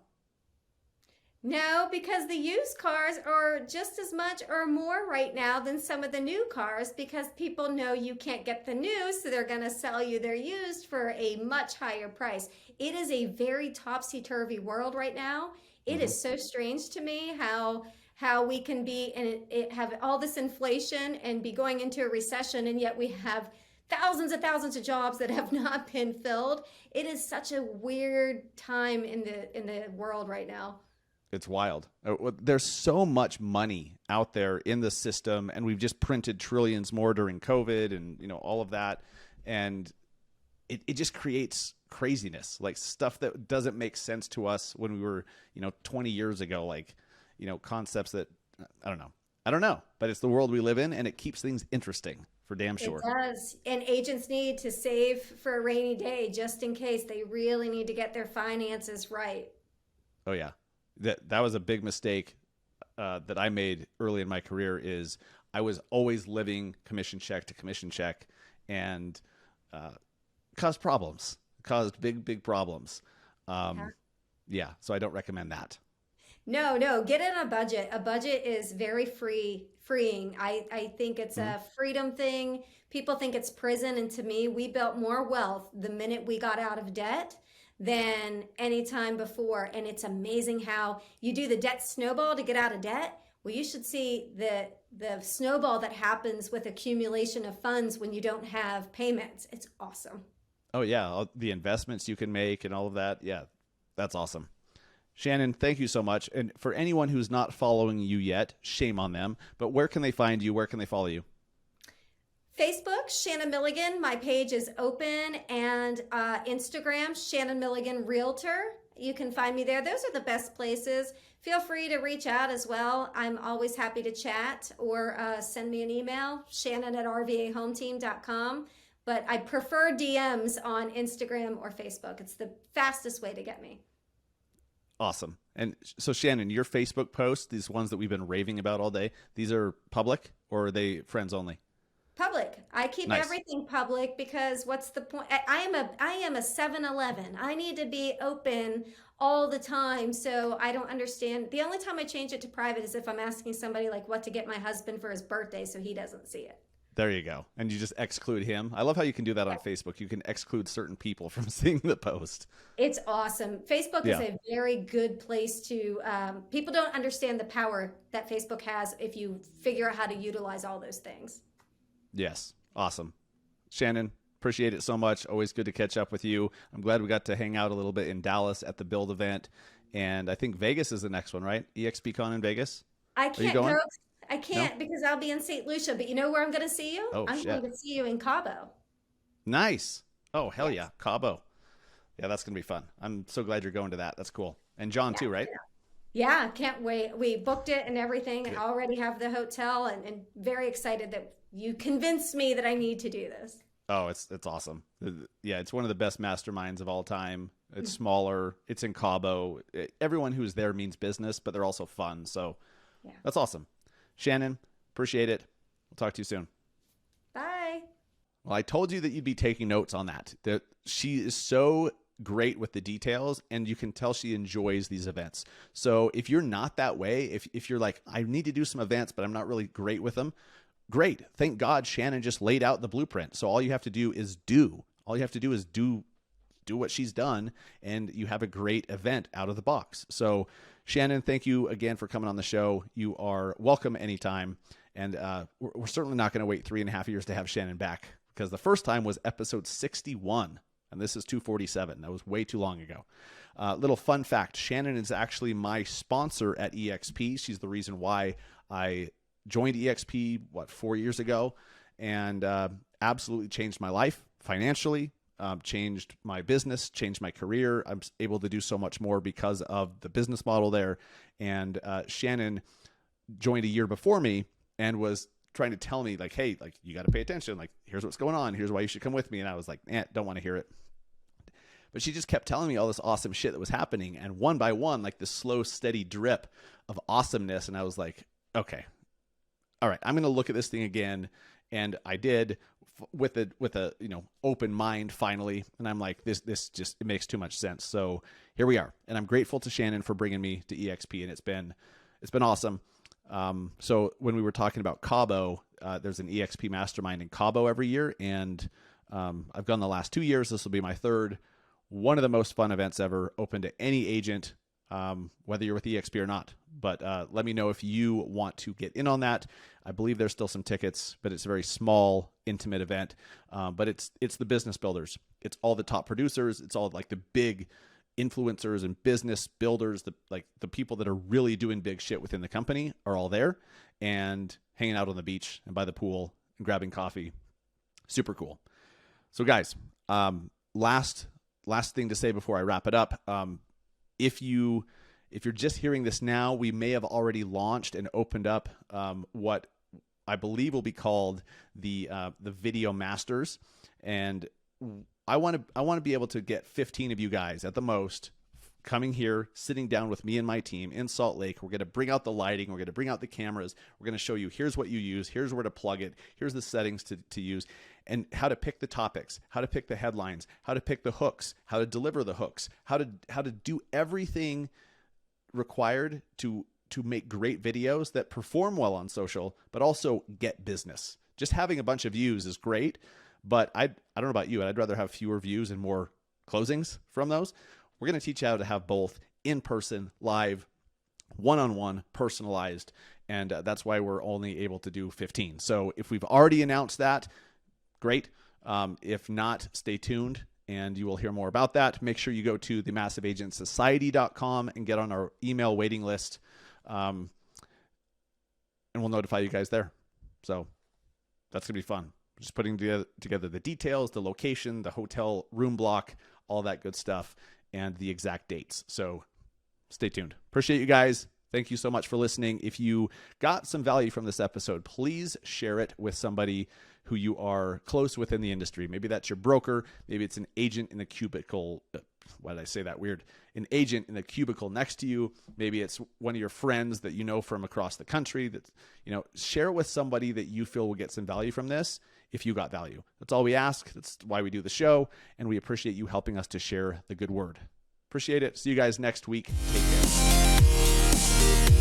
No, because the used cars are just as much or more right now than some of the new cars because people know you can't get the new, so they're going to sell you their used for a much higher price. It is a very topsy-turvy world right now. It is so strange to me how we can be and have all this inflation and be going into a recession, and yet we have thousands of jobs that have not been filled. It is such a weird time in the world right now. It's wild. There's so much money out there in the system, and we've just printed trillions more during COVID and all of that, and it just creates craziness, like stuff that doesn't make sense to us when we were 20 years ago, like concepts that I don't know, but it's the world we live in, and it keeps things interesting for damn It sure. does. And agents need to save for a rainy day just in case. They really need to get their finances right. Oh yeah, that was a big mistake that I made early in my career. Is I was always living commission check to commission check, and uh, caused problems, caused big problems. Yeah. Yeah, so I don't recommend that. No, no, get in a budget. A budget is very freeing. I think it's Mhm. a freedom thing. People think it's prison, and to me, we built more wealth the minute we got out of debt than any time before. And it's amazing how you do the debt snowball to get out of debt. Well, you should see the snowball that happens with accumulation of funds when you don't have payments. It's awesome. Oh yeah, the investments you can make and all of that. Yeah, that's awesome. Shannon, thank you so much. And for anyone who's not following you yet, shame on them. But where can they find you? Where can they follow you? Facebook, Shannon Milligan. My page is open, and Instagram, Shannon Milligan Realtor. You can find me there. Those are the best places. Feel free to reach out as well. I'm always happy to chat, or send me an email, Shannon at rvahometeam.com. But I prefer DMs on Instagram or Facebook. It's the fastest way to get me. Awesome. And so, Shannon, your Facebook posts, these ones that we've been raving about all day, these are public or are they friends only? Public. I keep Nice. everything public because what's the point? I am a 7-Eleven. I need to be open all the time. So I don't understand. The only time I change it to private is if I'm asking somebody like what to get my husband for his birthday so he doesn't see it. There you go. And you just exclude him. I love how you can do that on Facebook. You can exclude certain people from seeing the post. It's awesome. Facebook is Yeah. a very good place to, people don't understand the power that Facebook has if you figure out how to utilize all those things. Yes. Awesome. Shannon, appreciate it so much. Always good to catch up with you. I'm glad we got to hang out a little bit in Dallas at the Build event. And I think Vegas is the next one, right? EXPCon in Vegas. I Are you can't going? go. I can't because I'll be in St. Lucia. But you know where I'm going to see you? Oh, I'm shit. going to see you in Cabo. Nice. Oh, hell Yes. yeah. Cabo. Yeah, that's going to be fun. I'm so glad you're going to that. That's cool. And John, Yeah. too, right? Yeah, can't wait. We booked it and everything, and Good. already have the hotel, and very excited that you convinced me that I need to do this. Oh, it's awesome. Yeah, it's one of the best masterminds of all time. It's smaller. It's in Cabo. Everyone who's there means business, but they're also fun. So Yeah. that's awesome. Shannon, appreciate it. We'll talk to you soon. Bye. Well, I told you that you'd be taking notes on that. That she is so great with the details, and you can tell she enjoys these events. So if you're not that way, if you're like, I need to do some events, but I'm not really great with them, great. Thank God Shannon just laid out the blueprint. So all you have to do is do. All you have to do is do what she's done, and you have a great event out of the box. So Shannon, thank you again for coming on the show. You are welcome anytime. And we're certainly not going to wait 3.5 years to have Shannon back, because the first time was episode 61, and this is 247. That was way too long ago. Little fun fact, Shannon is actually my sponsor at EXP. She's the reason why I joined EXP, 4 years ago, and absolutely changed my life financially, changed my business, changed my career. I'm able to do so much more because of the business model there. And Shannon joined a year before me and was trying to tell me like, hey, like you got to pay attention. Like, here's what's going on. Here's why you should come with me. And I was like, don't want to hear it. But she just kept telling me all this awesome shit that was happening. And one by one, like this slow, steady drip of awesomeness. And I was like, okay, all right, I'm going to look at this thing again. And I did with a open mind finally. And I'm like, this just, it makes too much sense. So here we are. And I'm grateful to Shannon for bringing me to EXP. And it's been awesome. So when we were talking about Cabo, there's an EXP mastermind in Cabo every year. And I've gone the last 2 years. This will be my third. One of the most fun events ever, open to any agent, whether you're with EXP or not. But let me know if you want to get in on that. I believe there's still some tickets, but it's a very small, intimate event. But it's the business builders. It's all the top producers. It's all like the big influencers and business builders. The people that are really doing big shit within the company are all there and hanging out on the beach and by the pool and grabbing coffee. Super cool. So guys, last thing to say before I wrap it up. If you're just hearing this now, we may have already launched and opened up what I believe will be called the Video Masters. And I want to be able to get 15 of you guys at the most coming here, sitting down with me and my team in Salt Lake. We're going to bring out the lighting. We're going to bring out the cameras. We're going to show you, here's what you use. Here's where to plug it. Here's the settings to use, and how to pick the topics, how to pick the headlines, how to pick the hooks, how to deliver the hooks, how to do everything required to make great videos that perform well on social, but also get business. Just having a bunch of views is great, but I don't know about you, I'd rather have fewer views and more closings from those. We're going to teach you how to have both in-person, live, one-on-one, personalized, and that's why we're only able to do 15. So if we've already announced that, great. If not, stay tuned, and you will hear more about that. Make sure you go to themassiveagentsociety.com and get on our email waiting list, and we'll notify you guys there. So that's going to be fun. Just putting together the details, the location, the hotel room block, all that good stuff, and the exact dates. So stay tuned. Appreciate you guys. Thank you so much for listening. If you got some value from this episode, please share it with somebody who you are close with in the industry. Maybe that's your broker. Maybe it's an agent in the cubicle. Why did I say that weird? An agent in the cubicle next to you. Maybe it's one of your friends that you know from across the country. That, share it with somebody that you feel will get some value from this. If you got value, that's all we ask. That's why we do the show, and we appreciate you helping us to share the good word. Appreciate it. See you guys next week. Take care.